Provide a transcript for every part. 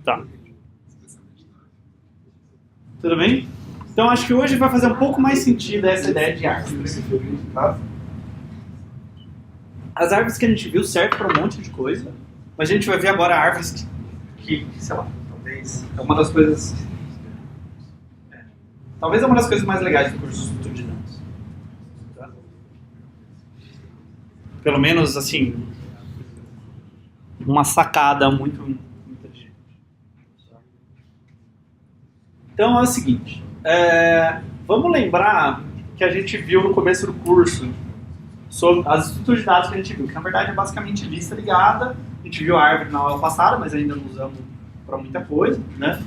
Tá. Tudo bem? Então acho que hoje vai fazer um pouco mais sentido essa ideia de árvores. Tá? As árvores que a gente viu servem para um monte de coisa, mas a gente vai ver agora árvores que sei lá, talvez é uma das coisas... Talvez é uma das coisas mais legais do curso de estudo de dados. Tá? Pelo menos, assim, uma sacada muito inteligente. Então é o seguinte, vamos lembrar que a gente viu no começo do curso sobre as estruturas de dados que a gente viu, que na verdade é basicamente lista ligada. A gente viu a árvore na aula passada, mas ainda não usamos para muita coisa, né?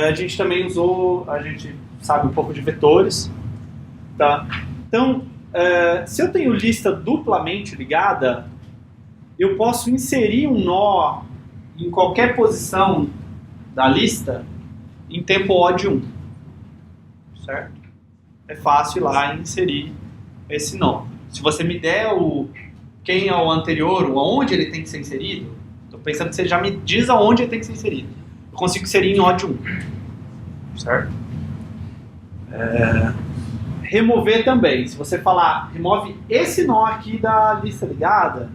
A gente também usou, a gente sabe um pouco de vetores, tá? Então, se eu tenho lista duplamente ligada, eu posso inserir um nó em qualquer posição da lista em tempo O de 1, certo? É fácil ir lá e inserir esse nó. Se você me der quem é o anterior, aonde ele tem que ser inserido, estou pensando que você já me diz aonde ele tem que ser inserido. Eu consigo inserir em O de 1, certo? Remover também. Se você falar, remove esse nó aqui da lista ligada,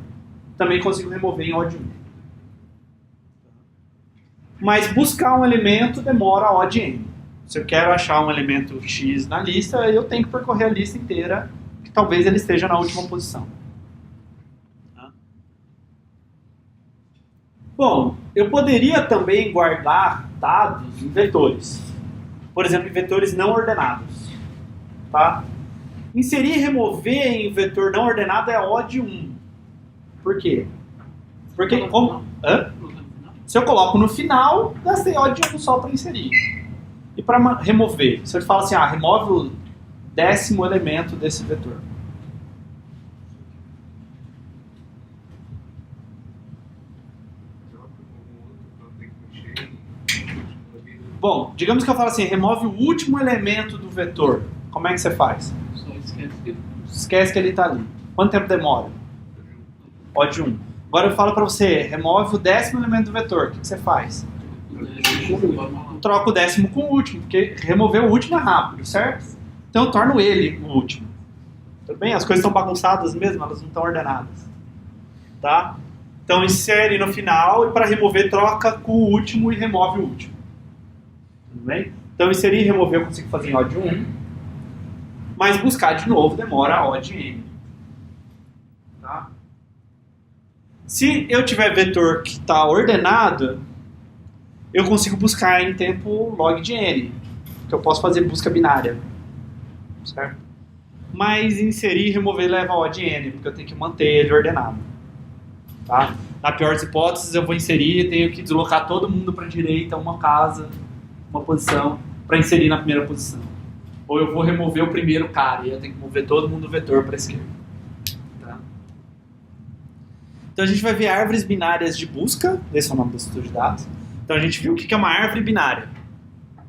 também consigo remover em O de 1. Mas buscar um elemento demora O de N. Se eu quero achar um elemento X na lista, eu tenho que percorrer a lista inteira, que talvez ele esteja na última posição. Bom, eu poderia também guardar dados em vetores. Por exemplo, em vetores não ordenados. Tá? Inserir e remover em vetor não ordenado é O de 1. Por quê? Porque se eu coloco no final, gastei O de 1 só para inserir. E para remover? Se eu falo assim, remove o 10º elemento desse vetor. Bom, digamos que eu falo assim, remove o último elemento do vetor. Como é que você faz? Só esquece. Esquece que ele está ali. Quanto tempo demora? O de 1. Agora eu falo para você, remove o 10º elemento do vetor. O que você faz? Troca o 10º com o último, porque remover o último é rápido, certo? Então eu torno ele o último. Tudo bem? As coisas estão bagunçadas mesmo, elas não estão ordenadas. Tá? Então insere no final e para remover troca com o último e remove o último. Tudo bem? Então inserir e remover eu consigo fazer em O de 1, mas buscar de novo demora O de N. Tá? Se eu tiver vetor que está ordenado, eu consigo buscar em tempo log de N, que eu posso fazer busca binária. Certo? Mas inserir e remover leva O de N, porque eu tenho que manter ele ordenado. Tá? Na pior das hipóteses, eu vou inserir e tenho que deslocar todo mundo para a direita, uma casa, uma posição, para inserir na primeira posição. Ou eu vou remover o primeiro cara e eu tenho que mover todo mundo do vetor para a esquerda. Tá? Então a gente vai ver árvores binárias de busca, esse é o nome do estudo de dados. Então a gente viu o que é uma árvore binária.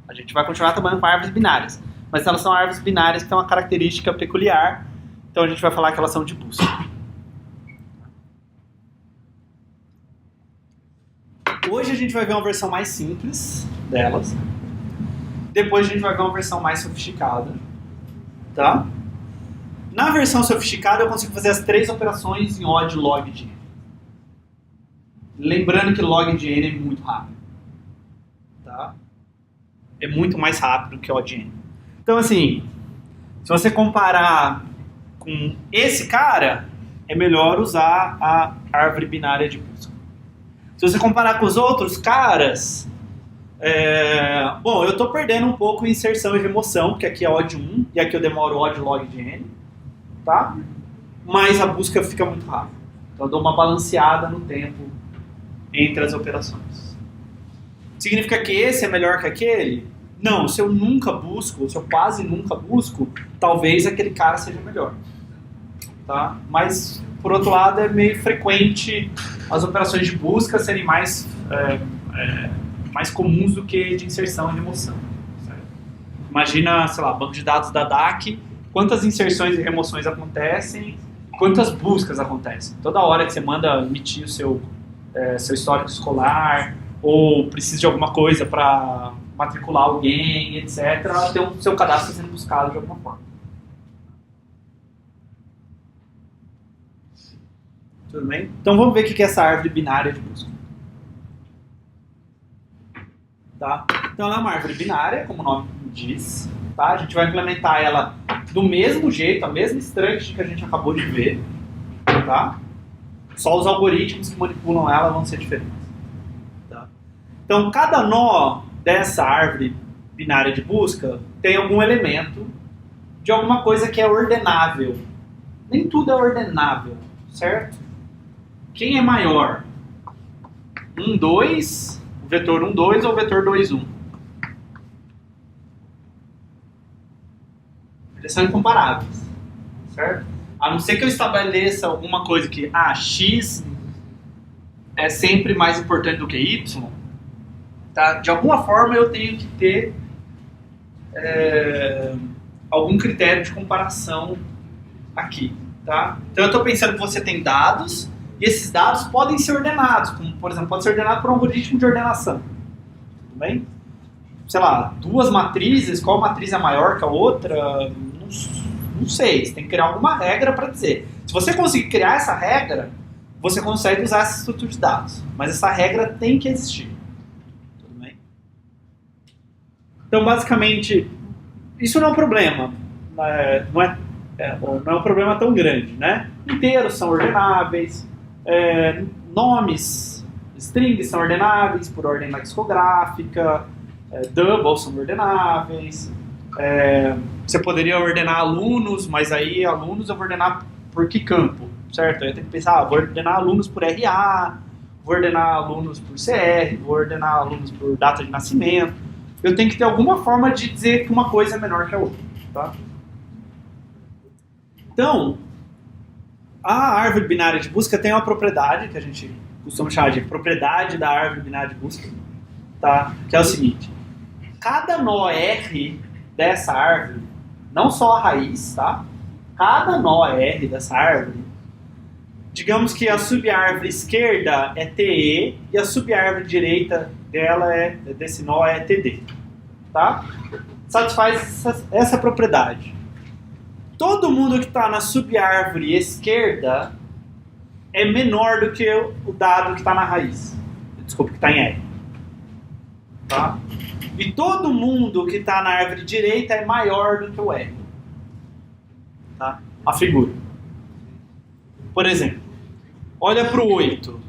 A gente vai continuar trabalhando com árvores binárias, mas elas são árvores binárias que têm uma característica peculiar, então a gente vai falar que elas são de busca. Hoje a gente vai ver uma versão mais simples delas. Depois a gente vai ver uma versão mais sofisticada. Tá? Na versão sofisticada eu consigo fazer as 3 operações em O de log de N. Lembrando que log de N é muito rápido. Tá? É muito mais rápido que O de N. Então assim, se você comparar com esse cara, é melhor usar a árvore binária de busca. Se você comparar com os outros caras, bom, eu estou perdendo um pouco em inserção e remoção, porque aqui é O de 1 e aqui eu demoro O de log de N, tá? Mas a busca fica muito rápida. Então eu dou uma balanceada no tempo entre as operações. Significa que esse é melhor que aquele? Não, se eu nunca busco, se eu quase nunca busco, talvez aquele cara seja melhor. Tá? Mas, por outro lado, é meio frequente as operações de busca serem mais comuns do que de inserção e remoção. Certo? Imagina, sei lá, banco de dados da DAC, quantas inserções e remoções acontecem, quantas buscas acontecem. Toda hora que você manda emitir o seu histórico escolar, ou precisa de alguma coisa para matricular alguém, etc., ter o seu cadastro sendo buscado de alguma forma. Tudo bem? Então vamos ver o que é essa árvore binária de busca. Tá? Então ela é uma árvore binária, como o nome diz. Tá? A gente vai implementar ela do mesmo jeito, a mesma struct que a gente acabou de ver. Tá? Só os algoritmos que manipulam ela vão ser diferentes. Tá? Então cada nó dessa árvore binária de busca tem algum elemento de alguma coisa que é ordenável. Nem tudo é ordenável, certo? Quem é maior? 1, 2, o vetor 1, 2 ou o vetor 2, 1? Eles são incomparáveis, certo? A não ser que eu estabeleça alguma coisa que x é sempre mais importante do que y, tá? De alguma forma eu tenho que ter algum critério de comparação aqui, tá? Então eu estou pensando que você tem dados e esses dados podem ser ordenados, como por exemplo, pode ser ordenado por um algoritmo de ordenação, tudo bem? Sei lá, duas matrizes, qual matriz é maior que a outra? Não sei, você tem que criar alguma regra para dizer. Se você conseguir criar essa regra, você consegue usar essa estrutura de dados, mas essa regra tem que existir. Tudo bem? Então, basicamente, isso não é um problema, não é um problema tão grande, né? Inteiros são ordenáveis, nomes, strings são ordenáveis por ordem lexicográfica, doubles são ordenáveis, você poderia ordenar alunos, mas aí alunos eu vou ordenar por que campo, certo? Eu tenho que pensar, vou ordenar alunos por RA, vou ordenar alunos por CR, vou ordenar alunos por data de nascimento. Eu tenho que ter alguma forma de dizer que uma coisa é menor que a outra, tá? Então, a árvore binária de busca tem uma propriedade, que a gente costuma chamar de propriedade da árvore binária de busca, tá? Que é o seguinte, cada nó R dessa árvore, não só a raiz, tá? Cada nó R dessa árvore, digamos que a subárvore esquerda é TE e a subárvore direita dela desse nó é TD, tá? Satisfaz essa propriedade. Todo mundo que está na subárvore esquerda é menor do que o dado que está na raiz. Desculpa, que está em R. Tá? E todo mundo que está na árvore direita é maior do que o R. Tá? A figura. Por exemplo, olha para o 8.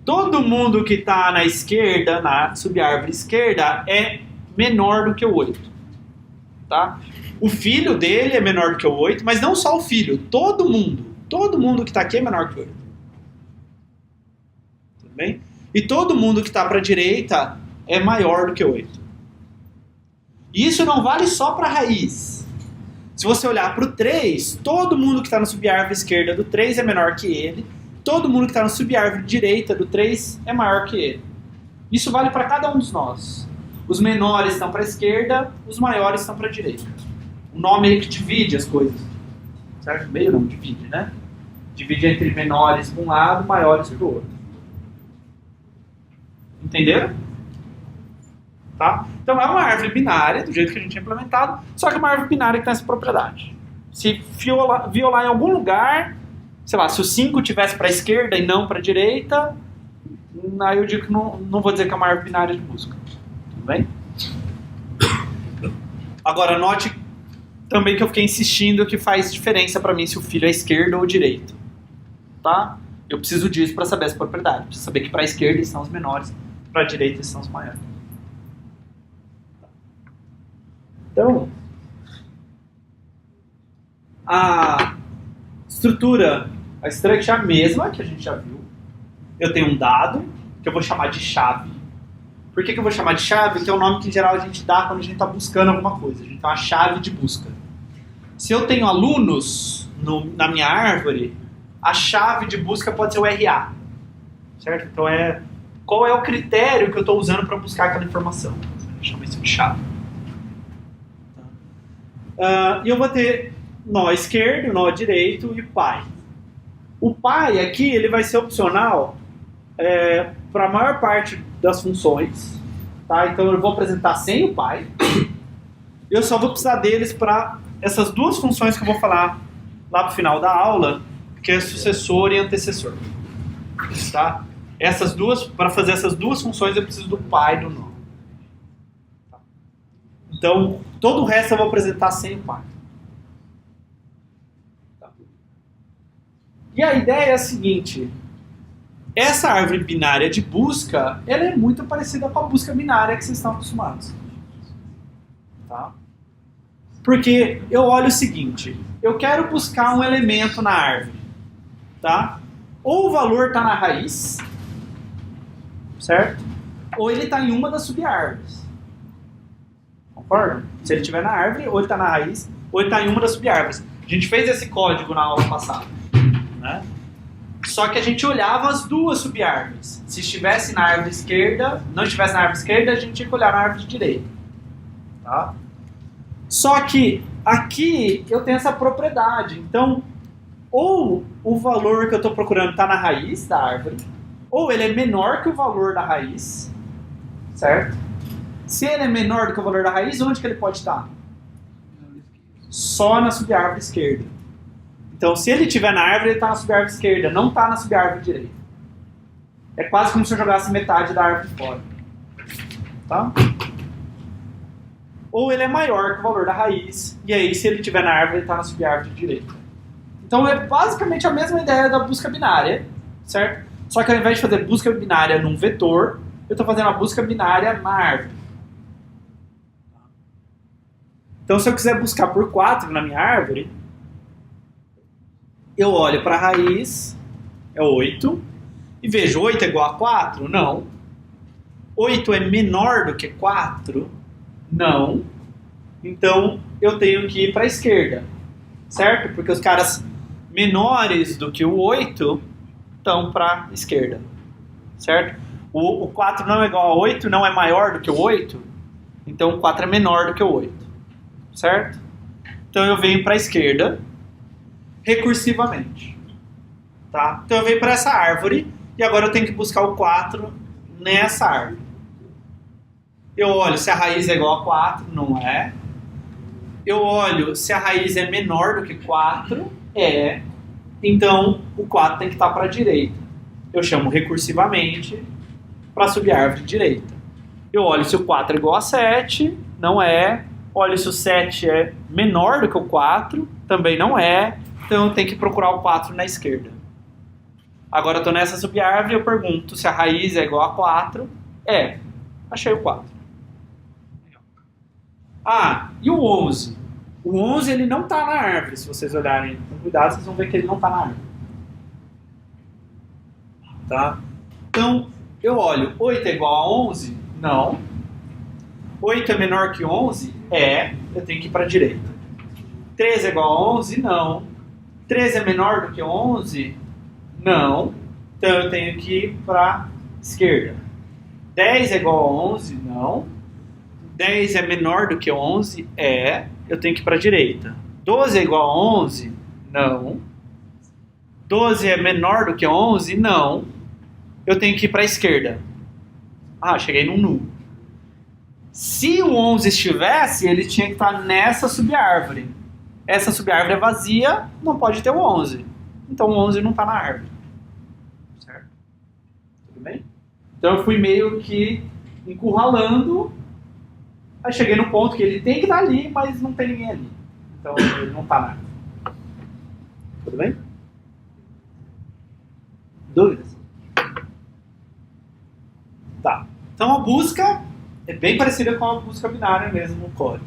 Todo mundo que está na esquerda, na subárvore esquerda, é menor do que o 8. Tá? O filho dele é menor do que o 8, mas não só o filho, todo mundo que está aqui é menor que o 8. Tudo bem? E todo mundo que está para a direita é maior do que o 8. E isso não vale só para a raiz. Se você olhar para o 3, todo mundo que está na subárvore esquerda do 3 é menor que ele, todo mundo que está na subárvore direita do 3 é maior que ele. Isso vale para cada um dos nós. Os menores estão para a esquerda, os maiores estão para a direita. O nó meio que divide as coisas. Certo? Meio não, divide, né? Divide entre menores para um lado, maiores para o outro. Entenderam? Tá? Então é uma árvore binária, do jeito que a gente tinha implementado, só que é uma árvore binária que tem essa propriedade. Se violar em algum lugar, sei lá, se o 5 tivesse para a esquerda e não para a direita, aí eu digo que não vou dizer que é uma árvore binária de busca. Tudo bem? Agora, note também que eu fiquei insistindo que faz diferença para mim se o filho é esquerdo ou direito. Tá? Eu preciso disso para saber essa propriedade. Eu preciso saber que para a esquerda eles são os menores, para a direita eles são os maiores. Então, a estrutura, a struct é a mesma que a gente já viu. Eu tenho um dado que eu vou chamar de chave. Por que eu vou chamar de chave? Que é o nome que em geral a gente dá quando a gente está buscando alguma coisa. A gente tem uma chave de busca. Se eu tenho alunos na minha árvore, a chave de busca pode ser o RA. Certo? Então qual é o critério que eu estou usando para buscar aquela informação? A gente chama isso de chave. E eu vou ter nó esquerdo, nó direito e pai. O pai aqui ele vai ser opcional para a maior parte das funções, tá? Então eu vou apresentar sem o pai. Eu só vou precisar deles para essas duas funções que eu vou falar lá pro final da aula, que é sucessor e antecessor, tá? Essas duas, para fazer essas duas funções eu preciso do pai do nó. Tá? Então todo o resto eu vou apresentar sem o pai. Tá? E a ideia é a seguinte: essa árvore binária de busca, ela é muito parecida com a busca binária que vocês estão acostumados. Tá? Porque eu olho o seguinte, eu quero buscar um elemento na árvore, tá? Ou o valor está na raiz, certo? Ou ele está em uma das subárvores. Concordam? Se ele estiver na árvore, ou ele está na raiz, ou ele está em uma das subárvores. A gente fez esse código na aula passada, né? Só que a gente olhava as duas subárvores. Se estivesse na árvore esquerda, não estivesse na árvore esquerda, a gente tinha que olhar na árvore direita. Tá? Só que aqui eu tenho essa propriedade. Então, ou o valor que eu estou procurando está na raiz da árvore, ou ele é menor que o valor da raiz, certo? Se ele é menor do que o valor da raiz, onde que ele pode estar? Só na subárvore esquerda. Então, se ele estiver na árvore, ele está na subárvore esquerda, não está na subárvore direita. É quase como se eu jogasse metade da árvore fora. Tá? Ou ele é maior que o valor da raiz, e aí, se ele estiver na árvore, ele está na subárvore direita. Então, é basicamente a mesma ideia da busca binária, certo? Só que ao invés de fazer busca binária num vetor, eu estou fazendo a busca binária na árvore. Então, se eu quiser buscar por 4 na minha árvore, eu olho para a raiz, é 8, e vejo 8 é igual a 4? Não. 8 é menor do que 4? Não. Então, eu tenho que ir para a esquerda, certo? Porque os caras menores do que o 8 estão para a esquerda, certo? O 4 não é igual a 8, não é maior do que o 8, então o 4 é menor do que o 8, certo? Então eu venho para a esquerda, recursivamente, tá? Então eu venho para essa árvore e agora eu tenho que buscar o 4 nessa árvore. Eu olho se a raiz é igual a 4, não é. Eu olho se a raiz é menor do que 4, é. Então o 4 tem que estar para a direita. Eu chamo recursivamente para subir a árvore direita. Eu olho se o 4 é igual a 7, não é. Olho se o 7 é menor do que o 4, também não é. Então eu tenho que procurar o 4 na esquerda. Agora eu estou nessa subárvore e eu pergunto se a raiz é igual a 4. É. Achei o 4. Ah, e o 11? O 11 ele não está na árvore. Se vocês olharem com cuidado, vocês vão ver que ele não está na árvore. Tá? Então, eu olho, 8 é igual a 11? Não. 8 é menor que 11? É. Eu tenho que ir para a direita. 13 é igual a 11? Não. 13 é menor do que 11? Não. Então eu tenho que ir para a esquerda. 10 é igual a 11? Não. 10 é menor do que 11? É. Eu tenho que ir para a direita. 12 é igual a 11? Não. 12 é menor do que 11? Não. Eu tenho que ir para a esquerda. Ah, cheguei num nu. Se o 11 estivesse, ele tinha que estar nessa subárvore. Essa subárvore é vazia, não pode ter o 11. Então o 11 não está na árvore. Certo? Tudo bem? Então eu fui meio que encurralando. Aí cheguei no ponto que ele tem que estar ali, mas não tem ninguém ali. Então ele não está na árvore. Tudo bem? Dúvidas? Tá. Então a busca é bem parecida com a busca binária mesmo no código.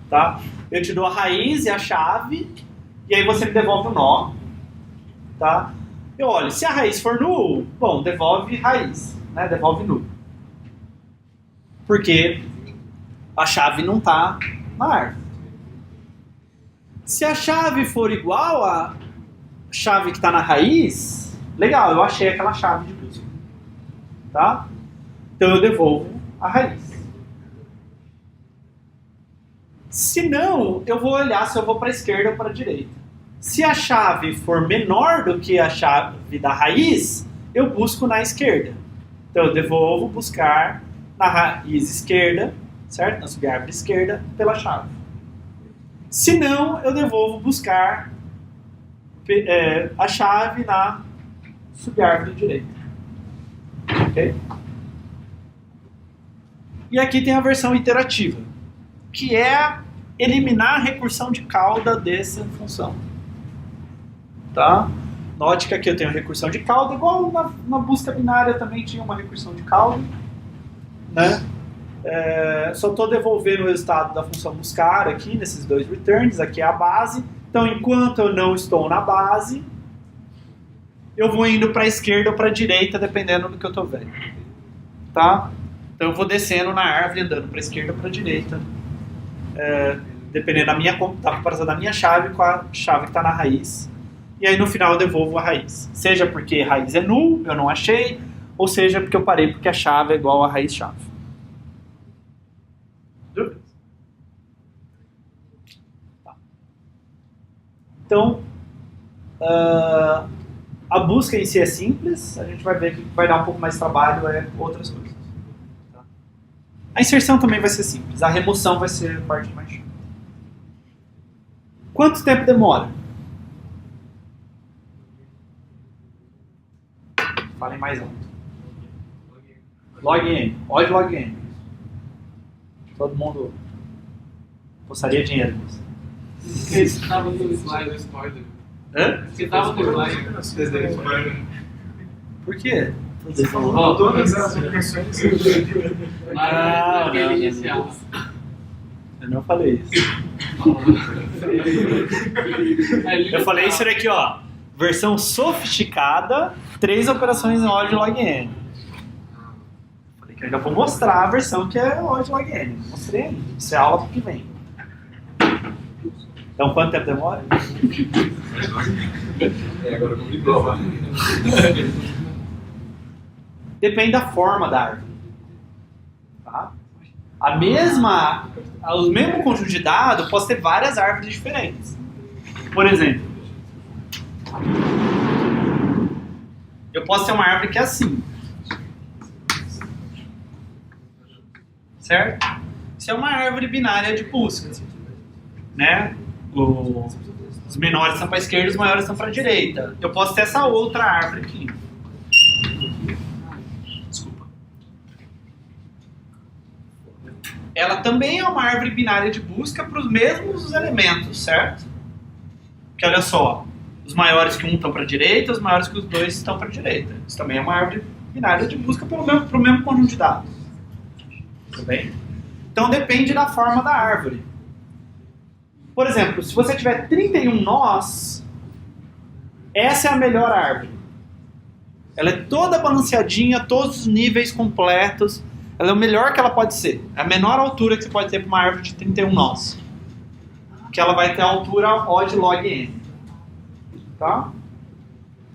Tá? Eu te dou a raiz e a chave, e aí você me devolve o nó. Tá? Eu olho, se a raiz for null, bom, devolve raiz, né? Devolve null. Porque a chave não está na árvore. Se a chave for igual à chave que está na raiz, legal, eu achei aquela chave de busca. Tá? Então eu devolvo a raiz. Se não, eu vou olhar se eu vou para a esquerda ou para a direita. Se a chave for menor do que a chave da raiz, eu busco na esquerda. Então eu devolvo buscar na raiz esquerda, certo? Na subárvore esquerda, pela chave. Se não, eu devolvo buscar a chave na subárvore direita. Ok? E aqui tem a versão iterativa, que é eliminar a recursão de cauda dessa função. Tá? Note que aqui eu tenho a recursão de cauda, igual na busca binária também tinha uma recursão de cauda. Né? Só estou devolvendo o resultado da função buscar aqui, nesses dois returns, aqui é a base. Então, enquanto eu não estou na base, eu vou indo para a esquerda ou para a direita, dependendo do que eu estou vendo. Tá? Então, eu vou descendo na árvore, andando para a esquerda ou para a direita, dependendo da comparação da minha chave com a chave que está na raiz. E aí, no final, eu devolvo a raiz. Seja porque a raiz é null, eu não achei, ou seja porque eu parei porque a chave é igual a raiz-chave. Tá. Então, a busca em si é simples, a gente vai ver que vai dar um pouco mais de trabalho, outras coisas. Tá? A inserção também vai ser simples, a remoção vai ser a parte mais chata. Quanto tempo demora? Falem mais alto. Log n. Odd log n. Todo mundo postaria dinheiro nisso. Porque estava no slide, spoiler. Hã? Porque estava no slide. Por quê? Você falou todas as operações. Naquele inicial. Eu não falei isso. Eu falei isso daqui, ó. Versão sofisticada, 3 operações em odd log n. Falei que eu já vou mostrar a versão que é odd log n. Mostrei ainda. Isso é aula pro que vem. Então, quanto tempo demora? Agora complicou. Depende da forma da árvore. Tá? O mesmo conjunto de dados pode ter várias árvores diferentes. Por exemplo, eu posso ter uma árvore que é assim. Certo? Isso é uma árvore binária de busca. Né? Os menores estão para a esquerda, os maiores estão para a direita. Eu posso ter essa outra árvore aqui. Desculpa. Ela também é uma árvore binária de busca para os mesmos elementos, certo? Porque olha só, os maiores que um estão para a direita, os maiores que os dois estão para a direita. Isso também é uma árvore binária de busca para o mesmo conjunto de dados. Tudo bem? Então depende da forma da árvore. Por exemplo, se você tiver 31 nós, essa é a melhor árvore. Ela é toda balanceadinha, todos os níveis completos. Ela é o melhor que ela pode ser. É a menor altura que você pode ter para uma árvore de 31 nós. Que ela vai ter a altura odd log n. Tá?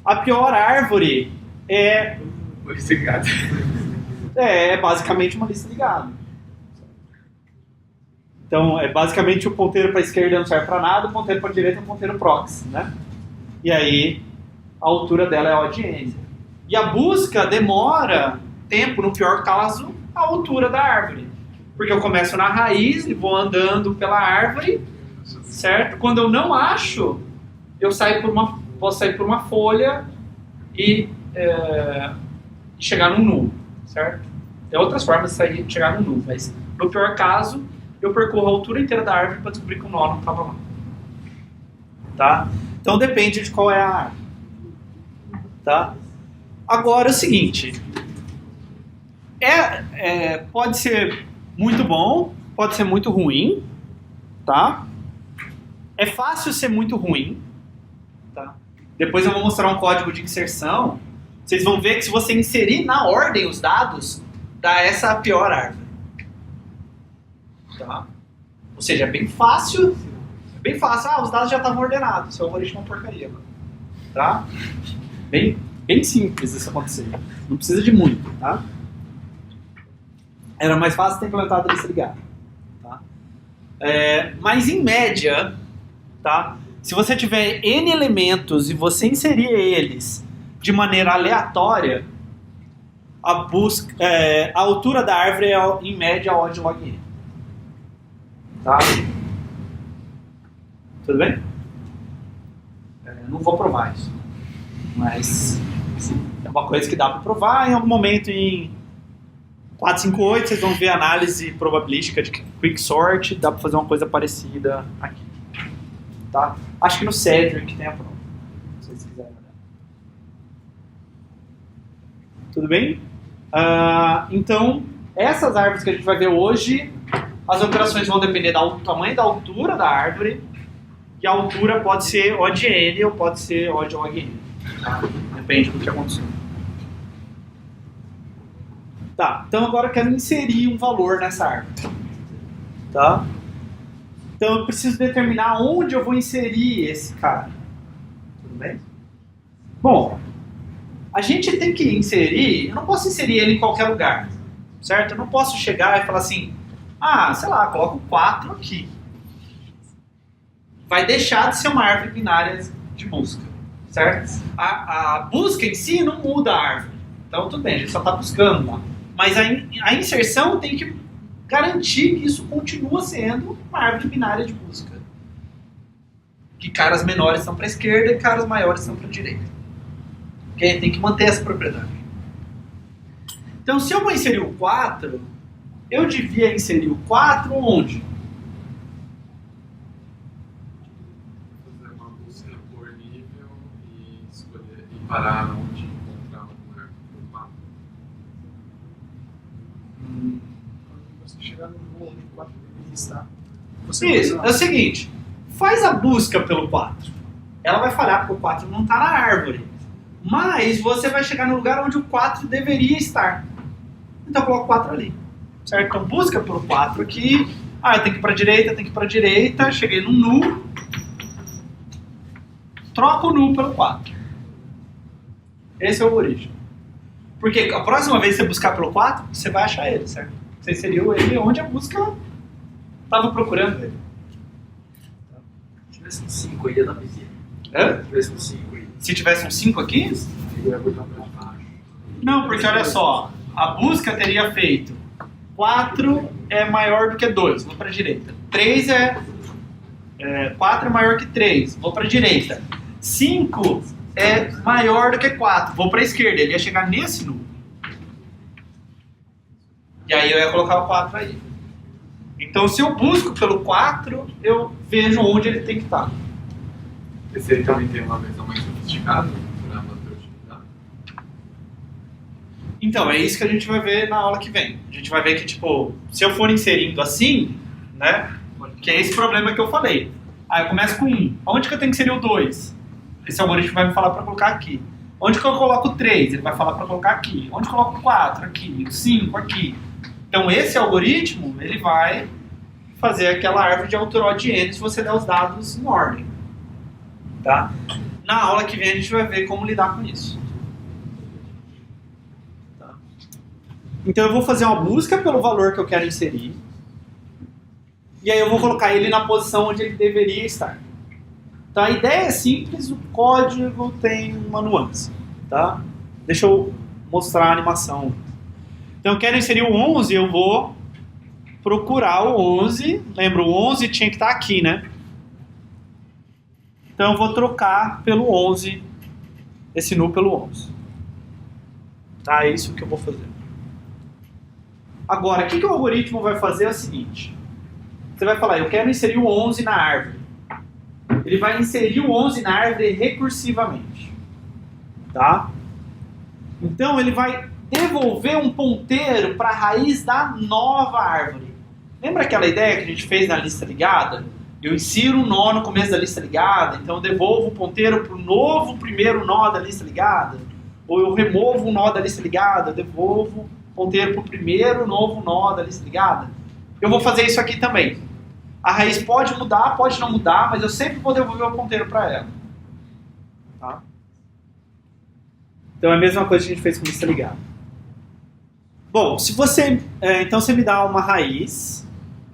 A pior árvore é basicamente uma lista de gado. Então, é basicamente o ponteiro para a esquerda não serve para nada, o ponteiro para a direita é um ponteiro proxy, né? E aí, a altura dela é odd n. E a busca demora tempo, no pior caso, a altura da árvore. Porque eu começo na raiz e vou andando pela árvore, certo? Quando eu não acho, eu posso sair por uma folha e chegar num nulo, certo? Tem outras formas de chegar num nulo, mas no pior caso, eu percorro a altura inteira da árvore para descobrir que o nó não estava lá. Tá? Então depende de qual é a árvore. Tá? Agora é o seguinte, pode ser muito bom, pode ser muito ruim, tá? É fácil ser muito ruim, tá? Depois eu vou mostrar um código de inserção, vocês vão ver que se você inserir na ordem os dados, dá essa pior árvore. Tá? Ou seja, é bem fácil. Os dados já estavam ordenados. Seu algoritmo é uma porcaria. Tá? Bem simples isso acontecer. Não precisa de muito. Tá? Era mais fácil ter implementado a lista ligada. Tá? Mas em média, tá? Se você tiver N elementos e você inserir eles de maneira aleatória, a altura da árvore é, em média, O de log n. Tá? Tudo bem? Não vou provar isso. Mas é uma coisa que dá para provar. Em algum momento em 458 vocês vão ver a análise probabilística de quicksort. Dá para fazer uma coisa parecida aqui. Tá? Acho que no Cedric tem a prova. Se vocês quiserem olhar. Tudo bem? Então, essas árvores que a gente vai ver hoje, as operações vão depender do tamanho da altura da árvore. E a altura pode ser O de n ou pode ser O de log n. Tá? Depende do que aconteceu. Tá, então agora eu quero inserir um valor nessa árvore. Tá? Então eu preciso determinar onde eu vou inserir esse cara. Tudo bem? Bom, a gente tem que inserir, eu não posso inserir ele em qualquer lugar. Certo? Eu não posso chegar e falar assim, sei lá, coloco 4 aqui. Vai deixar de ser uma árvore binária de busca, certo? A busca em si não muda a árvore, então tudo bem, a gente só está buscando lá. Mas a inserção tem que garantir que isso continua sendo uma árvore binária de busca. Que caras menores são para a esquerda e caras maiores são para a direita. Okay? Tem que manter essa propriedade. Então se eu vou inserir o 4, eu devia inserir o 4 onde? Parar onde encontrar um arco do mapa. Você chegar no mundo de 4 está. Isso, é o seguinte, faz a busca pelo 4. Ela vai falhar porque o 4 não está na árvore. Mas você vai chegar no lugar onde o 4 deveria estar. Então coloca o 4 ali. Certo? Então busca pelo 4 aqui. Eu tenho que ir para a direita, tenho que ir para a direita. Cheguei no nu. Troca o nu pelo 4. Esse é o algoritmo. Porque a próxima vez que você buscar pelo 4, você vai achar ele, certo? Você inseriu ele onde a busca estava procurando ele. Se tivesse um 5 aí, ia dar bezerra. Hã? Se tivesse um 5 aí, Se tivesse um 5 aqui? ele ia botar pra baixo. Não, porque olha só, a busca teria feito 4 é maior do que 2, vou para a direita. 3 4 é maior que 3, vou para a direita. 5 é maior do que 4, vou para a esquerda, ele ia chegar nesse número. E aí eu ia colocar o 4 aí. Então se eu busco pelo 4, eu vejo onde ele tem que estar. Esse aí também tem uma versão mais sofisticada para manter a utilidade. Então, é isso que a gente vai ver na aula que vem. A gente vai ver que, tipo, se eu for inserindo assim, né, que é esse problema que eu falei. Eu começo com 1. Onde que eu tenho que inserir o 2? Esse algoritmo vai me falar para colocar aqui. Onde que eu coloco o 3? Ele vai falar para colocar aqui. Onde eu coloco o 4? Aqui. O 5? Aqui. Então, esse algoritmo, ele vai fazer aquela árvore de altura O de n se você der os dados em ordem. Tá? Na aula que vem a gente vai ver como lidar com isso. Tá? Então eu vou fazer uma busca pelo valor que eu quero inserir. E aí eu vou colocar ele na posição onde ele deveria estar. Então a ideia é simples, o código tem uma nuance. Tá? Deixa eu mostrar a animação. Então eu quero inserir o 11, eu vou procurar o 11. Lembra, o 11 tinha que estar aqui, né? Então eu vou trocar pelo 11, esse nu pelo 11. Tá, é isso que eu vou fazer. Agora, o que o algoritmo vai fazer é o seguinte. Você vai falar, eu quero inserir o 11 na árvore. Ele vai inserir o 11 na árvore recursivamente. Tá? Então ele vai devolver um ponteiro para a raiz da nova árvore. Lembra aquela ideia que a gente fez na lista ligada? Eu insiro um nó no começo da lista ligada, então eu devolvo o ponteiro para o novo primeiro nó da lista ligada. Ou eu removo um nó da lista ligada, eu devolvo o ponteiro para o primeiro novo nó da lista ligada. Eu vou fazer isso aqui também. A raiz pode mudar, pode não mudar, mas eu sempre vou devolver o ponteiro para ela. Tá? Então é a mesma coisa que a gente fez com lista ligada. Bom, se você, então você me dá uma raiz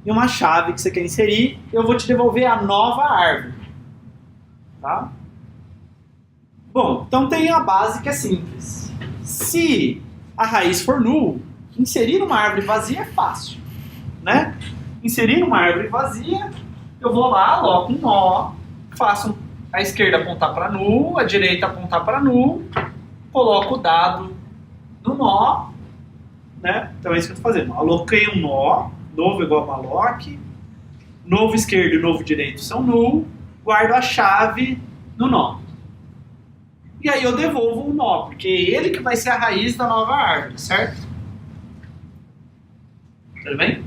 e uma chave que você quer inserir, eu vou te devolver a nova árvore. Tá? Bom, então tem a base que é simples. Se a raiz for null, inserir uma árvore vazia é fácil, né? Inserir uma árvore vazia, eu vou lá, aloco um nó, faço a esquerda apontar para null, a direita apontar para null, coloco o dado no nó, né? Então é isso que eu estou fazendo. Aloquei um nó, novo igual a malloc, novo esquerdo e novo direito são null, guardo a chave no nó. E aí eu devolvo o nó, porque é ele que vai ser a raiz da nova árvore, certo? Tudo bem?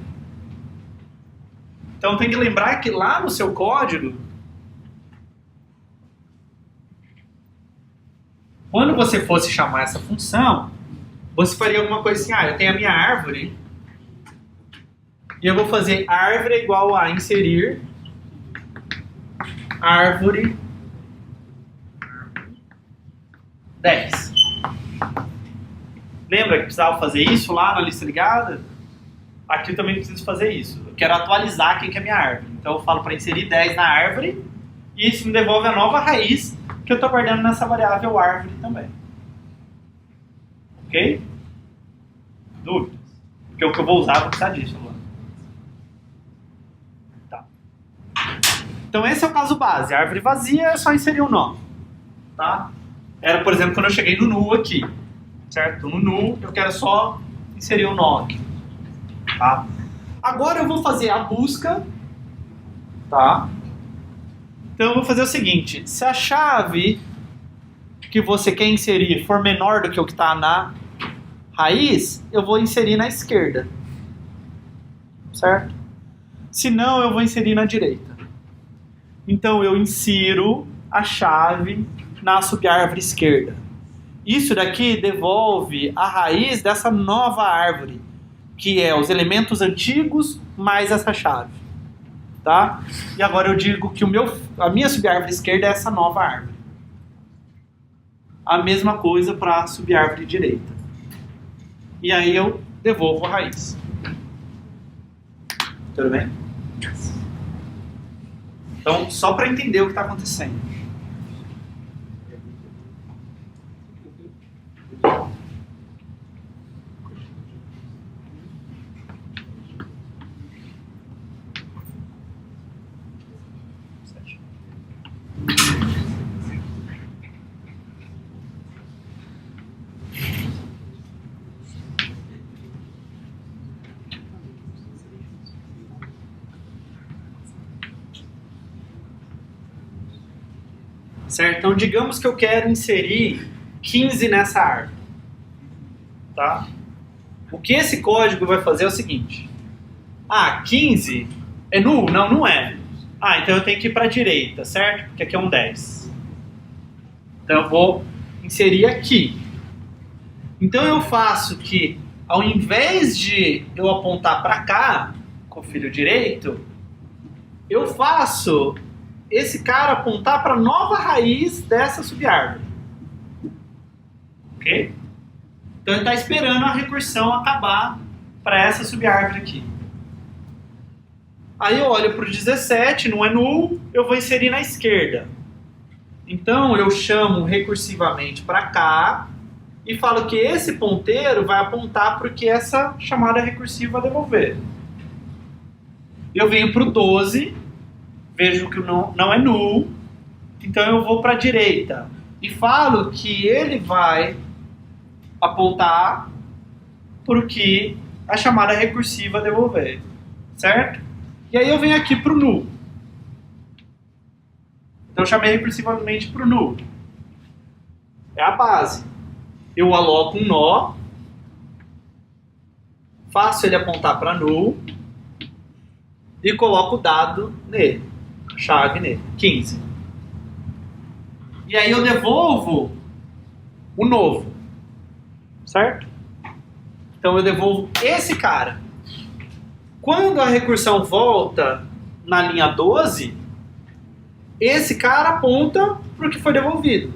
Então tem que lembrar que lá no seu código, quando você fosse chamar essa função, você faria alguma coisa assim, eu tenho a minha árvore, e eu vou fazer árvore igual a inserir árvore 10. Lembra que precisava fazer isso lá na lista ligada? Aqui eu também preciso fazer isso. Eu quero atualizar quem que é a minha árvore. Então eu falo para inserir 10 na árvore, e isso me devolve a nova raiz que eu estou guardando nessa variável árvore também. Ok? Dúvidas? Porque o que eu vou usar vou precisar disso agora. Tá. Então esse é o caso base. A árvore vazia é só inserir um nó. Tá? Era, por exemplo, quando eu cheguei no null aqui. Certo? No null eu quero só inserir um nó aqui. Tá? Agora eu vou fazer a busca. Tá? Então eu vou fazer o seguinte. Se a chave que você quer inserir for menor do que o que está na raiz, eu vou inserir na esquerda. Certo? Se não, eu vou inserir na direita. Então eu insiro a chave na subárvore esquerda. Isso daqui devolve a raiz dessa nova árvore, que é os elementos antigos mais essa chave. Tá? E agora eu digo que a minha subárvore esquerda é essa nova árvore. A mesma coisa para a subárvore direita. E aí eu devolvo a raiz. Tudo bem? Então, só para entender o que está acontecendo. Certo? Então, digamos que eu quero inserir 15 nessa árvore. Tá? O que esse código vai fazer é o seguinte. 15 é null? Não, não é. Então eu tenho que ir para a direita, certo? Porque aqui é um 10. Então eu vou inserir aqui. Então eu faço que, ao invés de eu apontar para cá, com o filho direito, eu faço esse cara apontar para a nova raiz dessa subárvore. Ok? Então ele está esperando a recursão acabar para essa subárvore aqui. Aí eu olho para o 17, não é null, eu vou inserir na esquerda. Então eu chamo recursivamente para cá e falo que esse ponteiro vai apontar para o que essa chamada recursiva vai devolver. Eu venho para o 12, vejo que não é null, então eu vou para a direita e falo que ele vai apontar para o que a chamada recursiva devolver, certo? E aí eu venho aqui para o null. Então eu chamei recursivamente para o null. É a base. Eu aloco um nó, faço ele apontar para null e coloco o dado nele, a chave nele, 15. E aí eu devolvo o novo, certo? Então eu devolvo esse cara. Quando a recursão volta na linha 12, esse cara aponta para o que foi devolvido.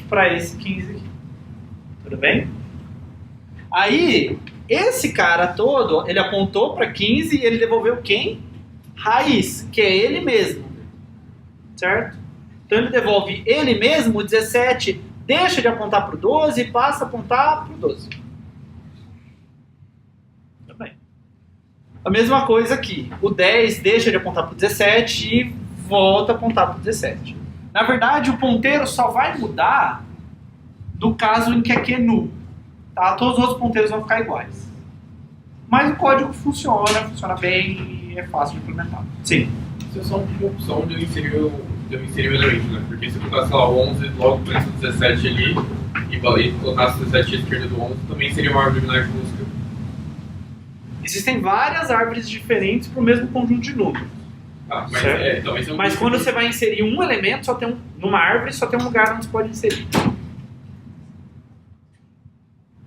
Para esse 15 aqui. Tudo bem? Aí, esse cara todo, ele apontou para 15 e ele devolveu quem? Raiz, que é ele mesmo. Certo? Então ele devolve ele mesmo, 17 deixa de apontar para o 12 e passa a apontar para o 12. Também. A mesma coisa aqui. O 10 deixa de apontar para o 17 e volta a apontar para o 17. Na verdade, o ponteiro só vai mudar do caso em que aqui é null. Tá? Todos os outros ponteiros vão ficar iguais. Mas o código funciona bem e é fácil de implementar. Sim. Isso é só uma opção de eu inserir o elemento, né? Porque se eu colocasse lá o 11 logo por esse 17 ali e colocasse o 17 à esquerda do 11, também seria uma árvore binária de música. Existem várias árvores diferentes para o mesmo conjunto de números. Ah, mas, Certo? então, Mas quando você vai inserir um elemento, numa árvore só tem um lugar onde você pode inserir.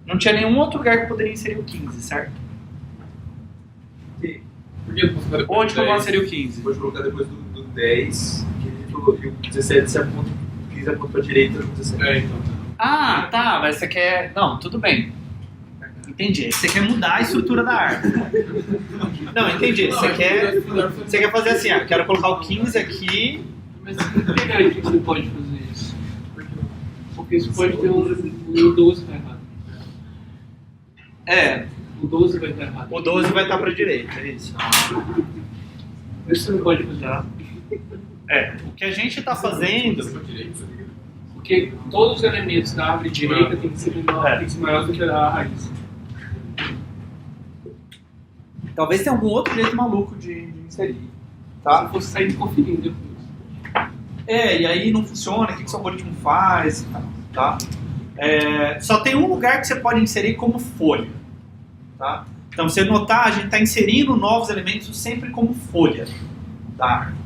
Não tinha nenhum outro lugar que poderia inserir o 15, certo? Por que eu posso colocar Onde que eu vou 10? inserir o 15? Pode colocar depois do 10, que ele falou que o 17 se aponta, o 15 aponta para a direita do 17. Então. Ah, tá, mas você quer... Não, tudo bem. Entendi. Você quer mudar a estrutura da árvore. Não, entendi. Você quer fazer assim, ó. Quero colocar o 15 aqui. Mas por que garantir que você pode fazer isso? Porque isso pode ter o 12 tá errado. É, O 12 vai estar errado. o 12 vai estar para a direita, é isso. Por isso você não pode fazer. É, o que a gente está fazendo... Porque todos os elementos da árvore direita têm que ser maior do que a raiz. Talvez tenha algum outro jeito maluco de inserir, tá? Se fosse sair conferindo depois. E aí não funciona, o que o seu algoritmo faz, tá? Só tem um lugar que você pode inserir como folha, tá? Então, você notar, a gente está inserindo novos elementos sempre como folha da árvore.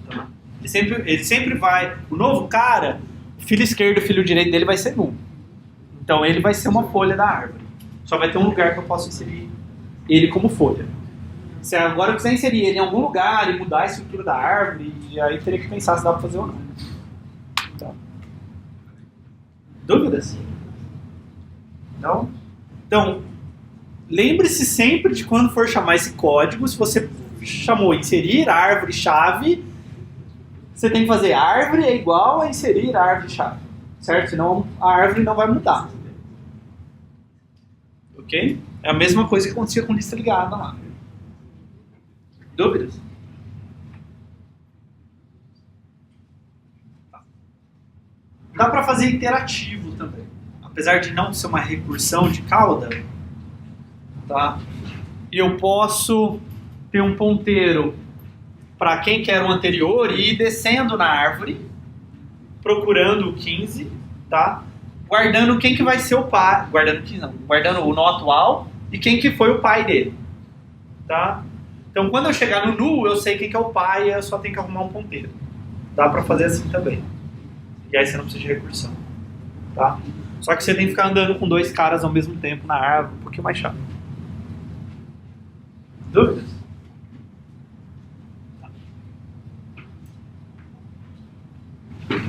Tá? Ele sempre vai... O novo cara, o filho esquerdo e o filho direito dele vai ser nulo. Então, ele vai ser uma folha da árvore. Só vai ter um lugar que eu posso inserir ele como folha. Se agora eu quiser inserir ele em algum lugar e mudar a estrutura da árvore, aí teria que pensar se dá para fazer ou não. Tá. Dúvidas? Não? Então, lembre-se sempre de quando for chamar esse código, se você chamou inserir árvore chave, você tem que fazer árvore é igual a inserir árvore chave. Certo? Senão a árvore não vai mudar. Ok? É a mesma coisa que acontecia com lista ligada lá. Dúvidas? Dá para fazer interativo também. Apesar de não ser uma recursão de cauda, tá? Eu posso ter um ponteiro para quem quer o anterior e ir descendo na árvore, procurando o 15, tá? Guardando quem que vai ser o pai, guardando o nó atual e quem que foi o pai dele, tá? Então, quando eu chegar no null, eu sei quem que é o pai e eu só tenho que arrumar um ponteiro. Dá para fazer assim também. E aí você não precisa de recursão, tá? Só que você tem que ficar andando com dois caras ao mesmo tempo na árvore, um pouquinho mais chato. Dúvidas?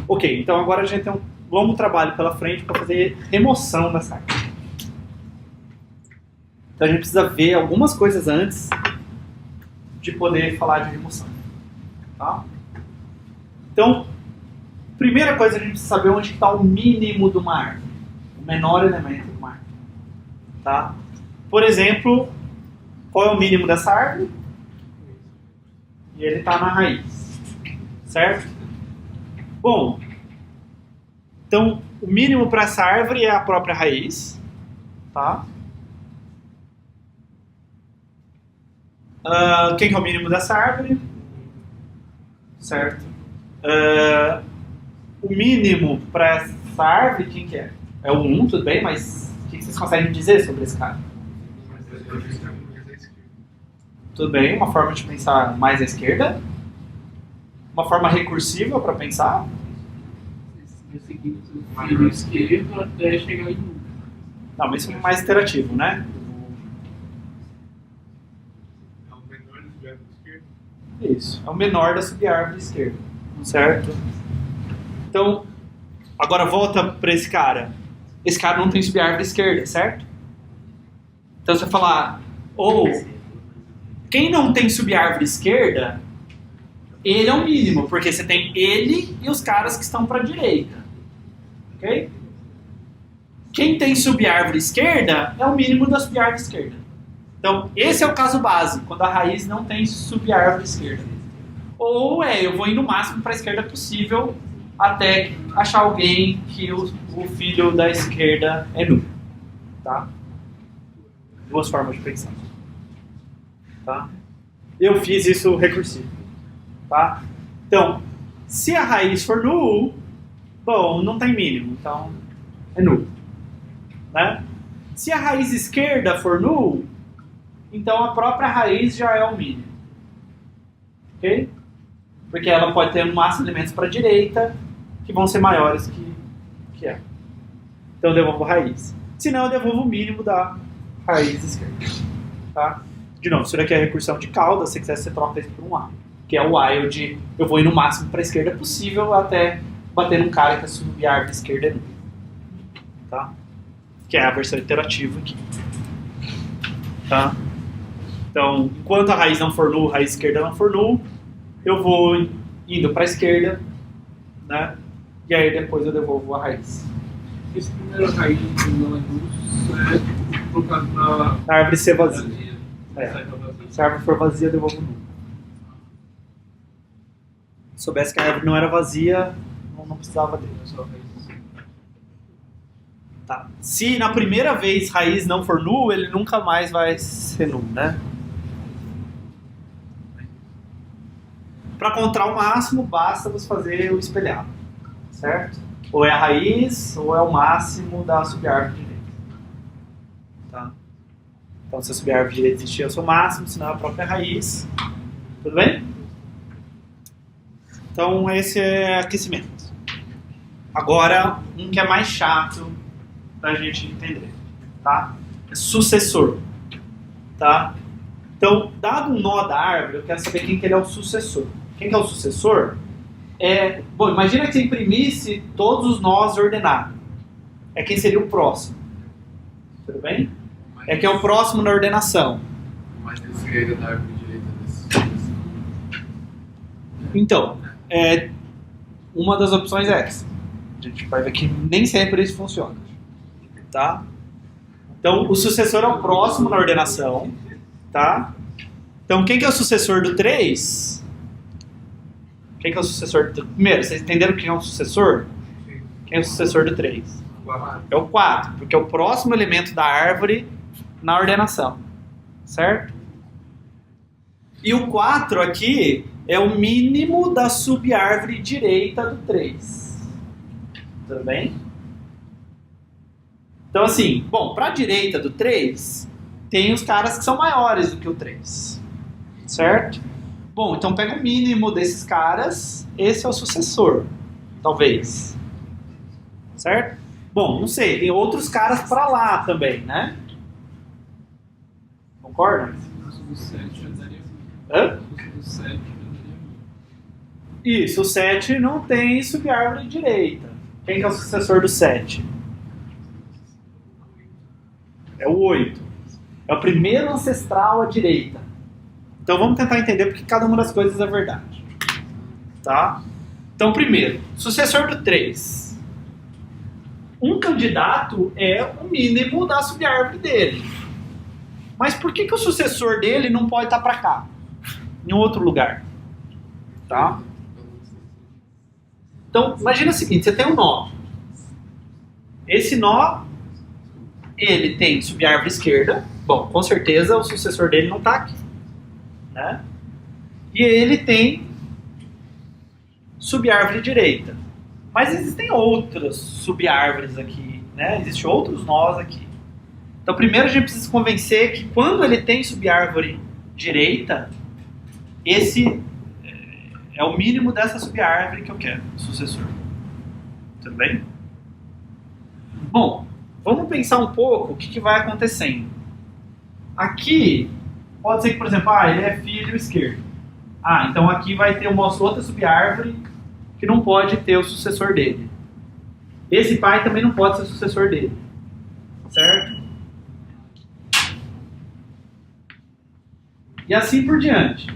Ok, então agora a gente tem um longo trabalho pela frente para fazer remoção dessa árvore. Então a gente precisa ver algumas coisas antes de poder falar de remoção. Tá? Então, primeira coisa, a gente precisa saber onde está o mínimo de uma árvore. O menor elemento de uma árvore. Tá? Por exemplo, qual é o mínimo dessa árvore? E ele está na raiz. Certo? Bom, então o mínimo para essa árvore é a própria raiz. Tá? Quem que é o mínimo dessa árvore? Certo. O mínimo para essa árvore, quem que é? É o 1, tudo bem, mas o que vocês conseguem dizer sobre esse cara? Tudo bem, uma forma de pensar mais à esquerda. Uma forma recursiva para pensar. Seguir o fio esquerdo até chegar em 1. Não, mas isso é mais interativo, né? Isso, é o menor da subárvore esquerda, certo? Então, agora volta para esse cara. Esse cara não tem subárvore esquerda, certo? Então você vai falar, quem não tem subárvore esquerda, ele é o mínimo, porque você tem ele e os caras que estão para a direita. Ok? Quem tem subárvore esquerda é o mínimo da subárvore esquerda. Então, esse é o caso base, quando a raiz não tem subárvore esquerda. Ou eu vou indo o máximo para a esquerda possível até achar alguém que o filho da esquerda é nulo. Tá? Duas formas de pensar. Tá? Eu fiz isso recursivo. Tá? Então, se a raiz for null, bom, não tem mínimo, então é nulo. Né? Se a raiz esquerda for null, então a própria raiz já é o mínimo. Ok? Porque ela pode ter no máximo elementos para a direita que vão ser maiores que ela. Então eu devolvo a raiz. Se não, eu devolvo o mínimo da raiz esquerda. Tá? De novo, isso daqui é a recursão de cauda, se você quiser você troca isso por um A. Que é o while de eu vou ir no máximo para a esquerda possível até bater num cara que a subárvore esquerda é nulo. Tá? Que é a versão iterativa aqui. Tá? Então, enquanto a raiz não for null, a raiz esquerda não for null, eu vou indo para a esquerda, né? E aí depois eu devolvo a raiz. Esse primeiro raiz não é nulo, é colocado na A árvore ser vazia. vazia. Se a árvore for vazia, eu devolvo null. Se soubesse que a árvore não era vazia, não precisava dele. Tá. Se na primeira vez raiz não for null, ele nunca mais vai ser null, né? Para encontrar o máximo, basta você fazer o espelhado, certo? Ou é a raiz, ou é o máximo da subárvore direita. Tá? Então, se a subárvore direita existir, é o seu máximo, senão é a própria raiz. Tudo bem? Então, esse é aquecimento. Agora, um que é mais chato pra gente entender, tá? É sucessor, tá? Então, dado um nó da árvore, eu quero saber quem que ele é o sucessor. Quem que é o sucessor? Bom, imagina que você imprimisse todos os nós ordenados. É quem seria o próximo. Tudo bem? É quem é o próximo na ordenação. Mais da esquerda da árvore direita desse. Então, uma das opções é essa. A gente vai ver que nem sempre isso funciona. Tá? Então, o sucessor é o próximo na ordenação. Tá? Então, quem que é o sucessor do 3? Quem que é o sucessor do... Primeiro, vocês entenderam quem é o sucessor? Quem é o sucessor do 3? É o 4, porque é o próximo elemento da árvore na ordenação. Certo? E o 4 aqui é o mínimo da subárvore direita do 3. Tudo bem? Então, assim, bom, para a direita do 3, tem os caras que são maiores do que o 3. Certo? Bom, então pega o mínimo desses caras, esse é o sucessor, talvez. Certo? Bom, não sei, tem outros caras para lá também, né? Concorda? O 7 andaria. Hã? O 7 andaria. Isso, o 7 não tem subárvore direita. Quem que é o sucessor do 7? É o 8. É o primeiro ancestral à direita. Então vamos tentar entender porque cada uma das coisas é verdade. Tá? Então, primeiro, sucessor do 3. Um candidato é o mínimo da subárvore dele. Mas por que o sucessor dele não pode estar para cá? Em outro lugar. Tá? Então, imagina o seguinte, você tem um nó. Esse nó, ele tem subárvore esquerda. Bom, com certeza o sucessor dele não está aqui. Né? E ele tem subárvore direita. Mas existem outras subárvores aqui, né? Existem outros nós aqui. Então primeiro a gente precisa se convencer que quando ele tem subárvore direita, esse é o mínimo dessa subárvore que eu quero, sucessor. Tudo bem? Bom, vamos pensar um pouco o que vai acontecendo. Aqui pode ser que, por exemplo, ele é filho esquerdo. Então aqui vai ter uma outra subárvore que não pode ter o sucessor dele. Esse pai também não pode ser o sucessor dele. Certo? E assim por diante.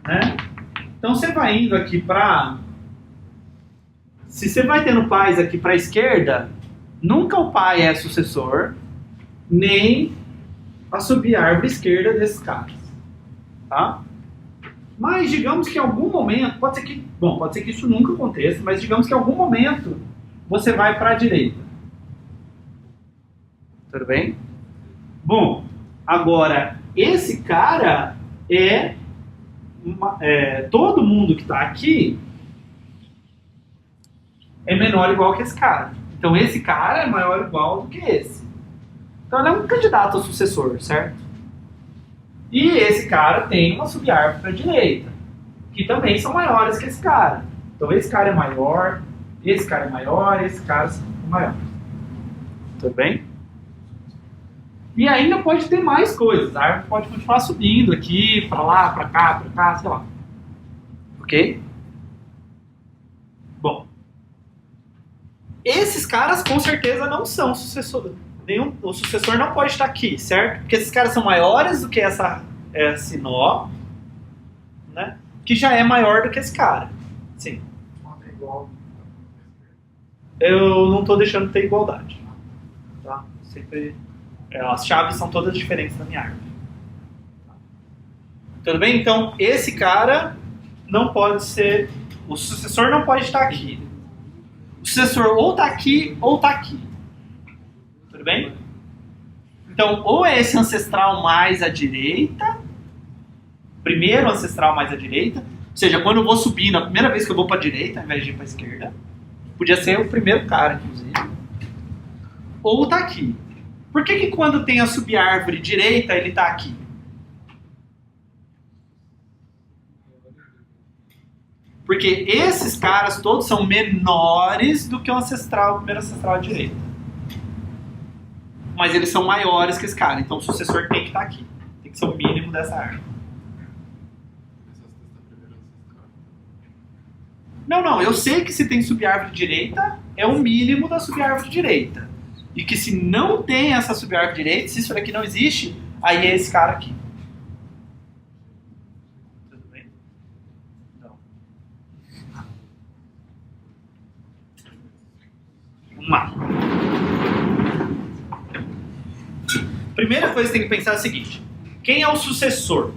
Né? Então você vai indo aqui para se você vai tendo pais aqui para a esquerda, nunca o pai é sucessor, nem a subárvore esquerda desses caras. Tá? Mas digamos que em algum momento, pode ser que isso nunca aconteça, mas digamos que em algum momento você vai para a direita. Tudo bem? Bom, agora, esse cara todo mundo que está aqui é menor ou igual que esse cara. Então esse cara é maior ou igual do que esse. Então ele é um candidato ao sucessor, certo? E esse cara tem uma subárvore para a direita, que também são maiores que esse cara. Então esse cara é maior, esse cara é maior, esse cara é maior. Tudo bem? E ainda pode ter mais coisas. A árvore pode continuar subindo aqui, para lá, para cá, sei lá. Ok? Bom. Esses caras com certeza não são sucessores. O sucessor não pode estar aqui, certo? Porque esses caras são maiores do que esse nó, né? Que já é maior do que esse cara. Sim. É igual. Eu não estou deixando ter igualdade. Tá? Sempre... as chaves são todas diferentes na minha árvore. Tudo bem? Então, esse cara não pode ser... O sucessor não pode estar aqui. O sucessor ou está aqui ou está aqui. Tudo bem? Então, ou é esse ancestral mais à direita, primeiro ancestral mais à direita, ou seja, quando eu vou subir, na primeira vez que eu vou para a direita, ao invés de ir para a esquerda, podia ser o primeiro cara, inclusive. Ou está aqui. Por que quando tem a subárvore direita, ele está aqui? Porque esses caras todos são menores do que o primeiro ancestral à direita. Mas eles são maiores que esse cara, então o sucessor tem que estar aqui. Tem que ser o mínimo dessa árvore. Não, eu sei que se tem subárvore direita, é o mínimo da subárvore direita. E que se não tem essa subárvore direita, se isso daqui não existe, aí é esse cara aqui. Tudo bem? Não. Vamos lá. Primeira coisa que tem que pensar é o seguinte. Quem é o sucessor?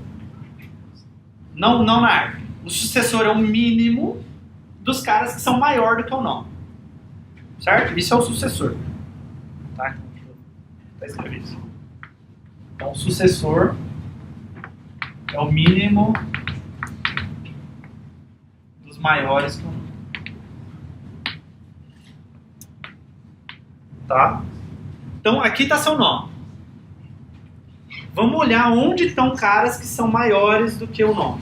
Não na árvore. O sucessor é o mínimo dos caras que são maior do que o nó. Certo? Isso é o sucessor. Tá? Vou escrever isso. Então, o sucessor é o mínimo dos maiores que o nó. Tá? Então, aqui está seu nó. Vamos olhar onde estão caras que são maiores do que o nó.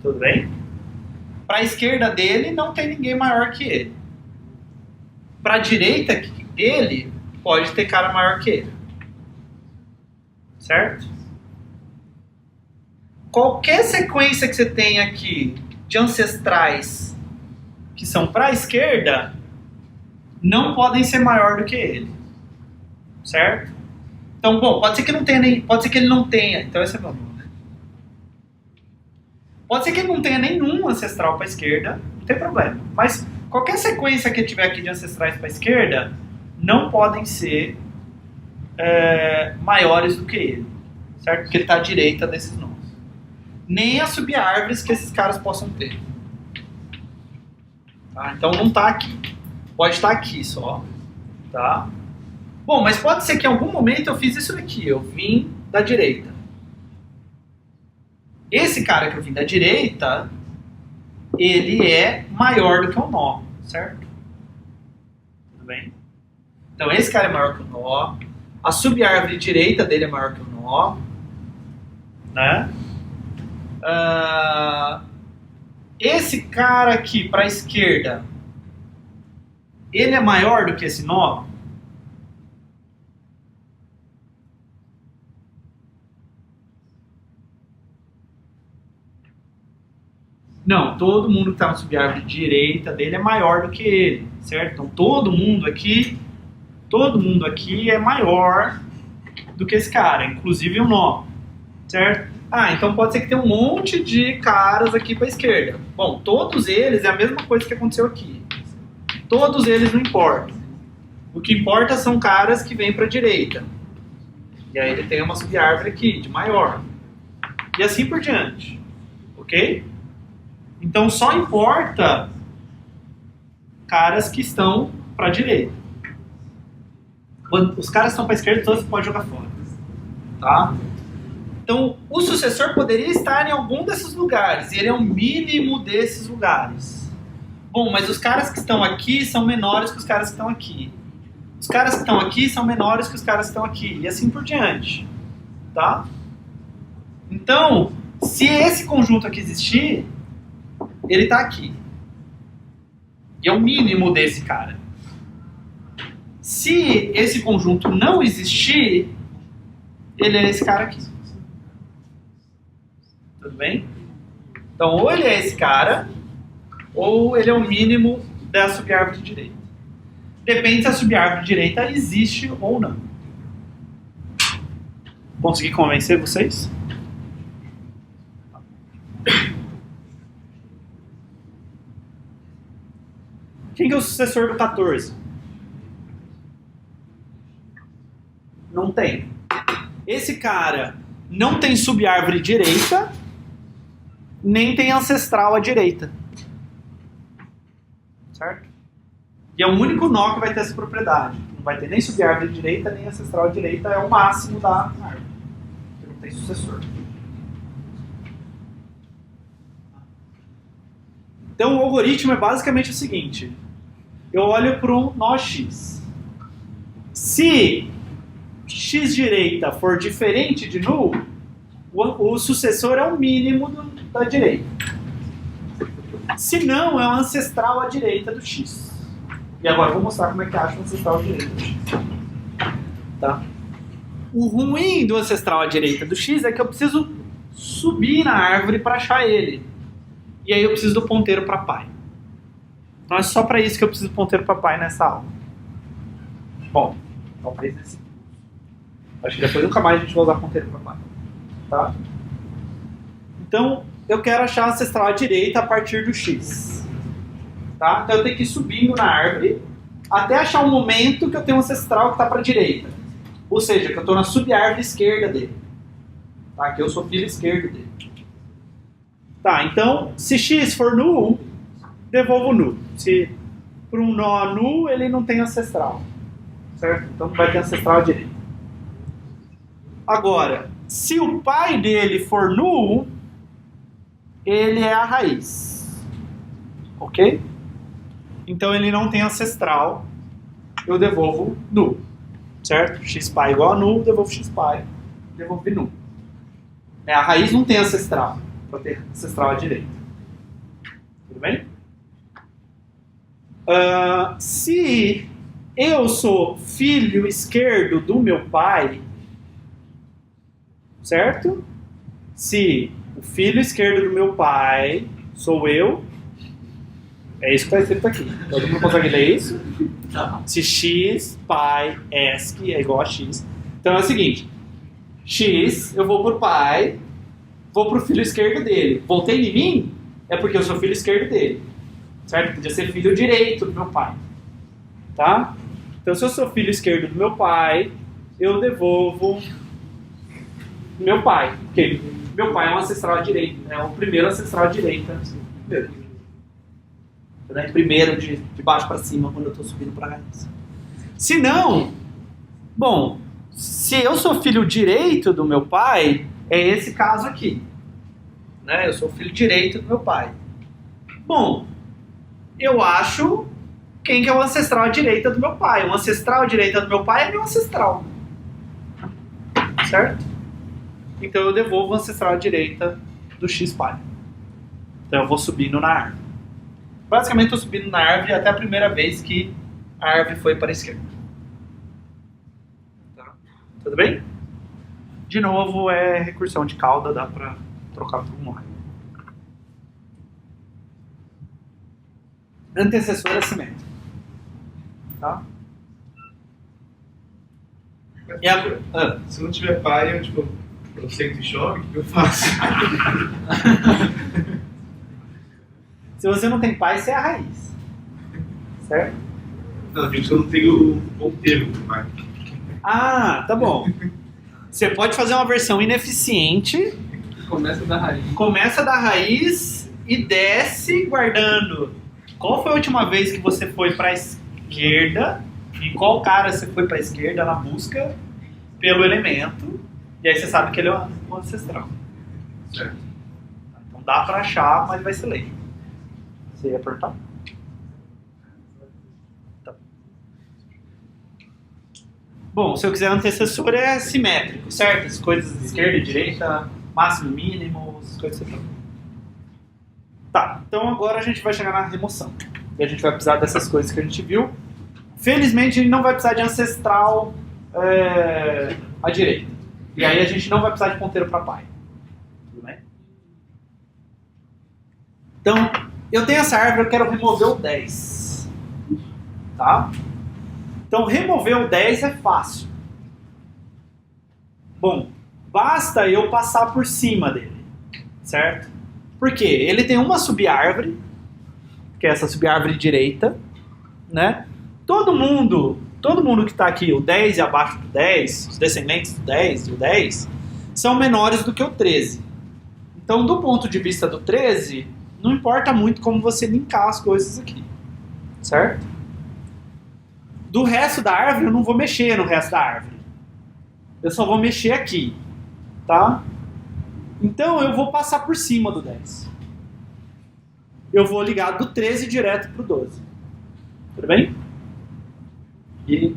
Tudo bem? Para a esquerda dele, não tem ninguém maior que ele. Para a direita dele, pode ter cara maior que ele. Certo? Qualquer sequência que você tem aqui de ancestrais que são para a esquerda, não podem ser maior do que ele. Certo? Então, bom, pode ser que não tenha nem, pode ser que ele não tenha. Então esse é meu nome. Pode ser que ele não tenha nenhum ancestral para a esquerda, não tem problema. Mas qualquer sequência que tiver aqui de ancestrais para a esquerda, não podem ser maiores do que ele, certo? Porque ele está à direita desses nós. Nem as subárvores que esses caras possam ter. Tá? Então não está aqui. Pode estar aqui só. Tá? Bom, mas pode ser que em algum momento eu fiz isso daqui. Eu vim da direita. Esse cara que eu vim da direita, ele é maior do que o nó, certo? Tudo bem? Então esse cara é maior que o nó. A subárvore direita dele é maior que o nó. Né? Esse cara aqui para a esquerda, ele é maior do que esse nó? Não, todo mundo que está na subárvore direita dele é maior do que ele, certo? Então todo mundo aqui é maior do que esse cara, inclusive o nó, certo? Ah, então pode ser que tenha um monte de caras aqui para a esquerda. Bom, todos eles é a mesma coisa que aconteceu aqui. Todos eles não importam. O que importa são caras que vêm para a direita. E aí ele tem uma subárvore aqui, de maior. E assim por diante. Ok? Então só importa caras que estão para a direita. Quando os caras estão para a esquerda, todos podem jogar fora. Tá? Então, o sucessor poderia estar em algum desses lugares, e ele é o mínimo desses lugares. Bom, mas os caras que estão aqui são menores que os caras que estão aqui. Os caras que estão aqui são menores que os caras que estão aqui, e assim por diante. Tá? Então, se esse conjunto aqui existir, ele está aqui. E é o mínimo desse cara. Se esse conjunto não existir, ele é esse cara aqui. Tudo bem? Então, ou ele é esse cara, ou ele é o mínimo da subárvore direita. Depende se a subárvore direita existe ou não. Consegui convencer vocês? Quem que é o sucessor do 14? Não tem. Esse cara não tem subárvore direita, nem tem ancestral à direita. Certo? E é o único nó que vai ter essa propriedade. Não vai ter nem subárvore direita, nem ancestral à direita. É o máximo da árvore. Não tem sucessor. Então o algoritmo é basicamente o seguinte. Eu olho para um nó x. Se x direita for diferente de null, o sucessor é o mínimo da direita. Se não, é o ancestral à direita do x. E agora eu vou mostrar como é que acha o ancestral à direita do x. Tá? O ruim do ancestral à direita do x é que eu preciso subir na árvore para achar ele. E aí eu preciso do ponteiro para pai. Então é só para isso que eu preciso do ponteiro para pai nessa aula. Bom, talvez nesse. Acho que depois nunca mais a gente vai usar ponteiro para pai. Tá? Então, eu quero achar a ancestral à direita a partir do x. Tá? Então eu tenho que ir subindo na árvore até achar um momento que eu tenho um ancestral que está para a direita. Ou seja, que eu estou na subárvore esquerda dele. Tá? Que eu sou filho esquerdo dele. Tá, então, se x for null, devolvo null. Se por um nó null, ele não tem ancestral. Certo? Então não vai ter ancestral à direita. Agora, se o pai dele for null, ele é a raiz. Ok? Então ele não tem ancestral, eu devolvo null. Certo? x pai igual a null, devolvo x pai, devolvo null. A raiz não tem ancestral, para ter ancestral à direita. Tudo bem? Se eu sou filho esquerdo do meu pai, certo? Se o filho esquerdo do meu pai sou eu, é isso que está escrito aqui. Todo mundo consegue ler isso? Se x, pai, ESC é igual a x. Então é o seguinte, x, eu vou pro pai, vou pro filho esquerdo dele. Voltei em mim, é porque eu sou filho esquerdo dele. Certo? Podia ser filho direito do meu pai. Tá? Então se eu sou filho esquerdo do meu pai, eu devolvo meu pai. Porque meu pai é um ancestral à direita. É o primeiro ancestral à direita. Primeiro de baixo para cima, quando eu estou subindo para a raiz. Se não, bom, se eu sou filho direito do meu pai, é esse caso aqui. Né? Eu sou filho direito do meu pai. Bom, eu acho quem que é o ancestral à direita do meu pai. O ancestral à direita do meu pai é meu ancestral. Certo? Então eu devolvo o ancestral à direita do x pai. Então eu vou subindo na árvore. Basicamente estou subindo na árvore até a primeira vez que a árvore foi para a esquerda. Tá? Tudo bem? De novo, é recursão de cauda, dá para trocar por um nó. Antecessor é simétrico. Tá? Se não tiver pai, eu tipo, Eu sento e chove, o que eu faço? Se você não tem pai, você é a raiz. Certo? Não, gente, eu não tenho ponteiro, pai. Ah, tá bom. Você pode fazer uma versão ineficiente, Começa da raiz. começa da raiz e desce guardando. Qual foi a última vez que você foi para a esquerda? E qual cara você foi para a esquerda na busca pelo elemento? E aí você sabe que ele é um ancestral. Certo. Então dá para achar, mas vai ser lento. Você ia apertar? Tá. Bom, se eu quiser antecessor é simétrico, certo? As coisas de esquerda e direita, máximo e mínimo, as coisas que você fala. Tá, então agora a gente vai chegar na remoção. E a gente vai precisar dessas coisas que a gente viu. Felizmente a gente não vai precisar de ancestral à direita. E aí a gente não vai precisar de ponteiro para pai. Tudo bem? Então, eu tenho essa árvore, eu quero remover o 10. Tá? Então, remover o 10 é fácil. Bom, basta eu passar por cima dele. Certo? Por quê? Ele tem uma subárvore, que é essa subárvore direita, né? Todo mundo que está aqui, o 10 e abaixo do 10, os descendentes do 10 e o 10, são menores do que o 13. Então, do ponto de vista do 13, não importa muito como você linkar as coisas aqui. Certo? Do resto da árvore, eu não vou mexer no resto da árvore. Eu só vou mexer aqui. Tá? Então, eu vou passar por cima do 10. Eu vou ligar do 13 direto para o 12. Tudo bem? E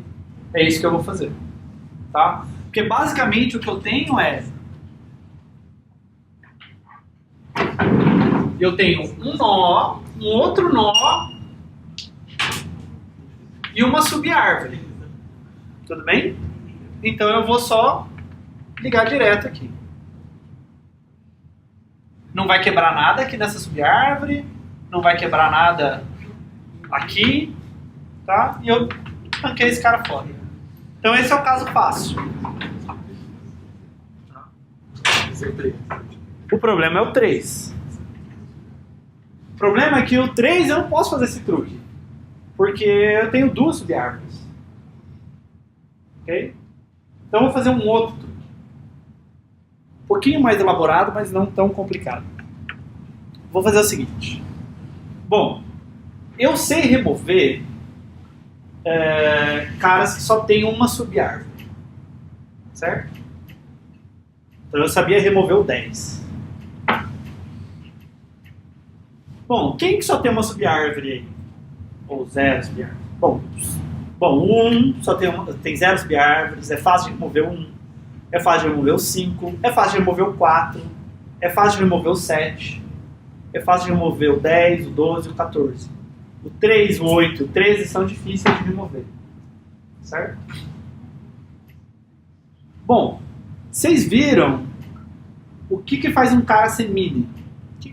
é isso que eu vou fazer. Tá? Porque basicamente o que eu tenho é... Eu tenho um nó, um outro nó e uma subárvore. Tudo bem? Então eu vou só ligar direto aqui. Não vai quebrar nada aqui nessa subárvore, não vai quebrar nada aqui, tá? E eu arranquei esse cara fora. Então esse é o caso fácil. O problema é o 3. O problema é que o 3 eu não posso fazer esse truque. Porque eu tenho duas subárvores. Ok? Então eu vou fazer um outro truque. Um pouquinho mais elaborado, mas não tão complicado. Vou fazer o seguinte. Bom, eu sei remover caras que só tem uma subárvore. Certo? Então eu sabia remover o 10. Bom, quem que só tem uma subárvore aí? Ou zero subárvore? Bom, o 1 só tem zero subárvores, é fácil de remover o 1, é fácil de remover o 5, é fácil de remover o 4, é fácil de remover o 7, é fácil de remover o 10, o 12 e o 14. O 3, o 8 e o 13 são difíceis de remover. Certo? Bom, vocês viram o que faz um cara ser mínimo?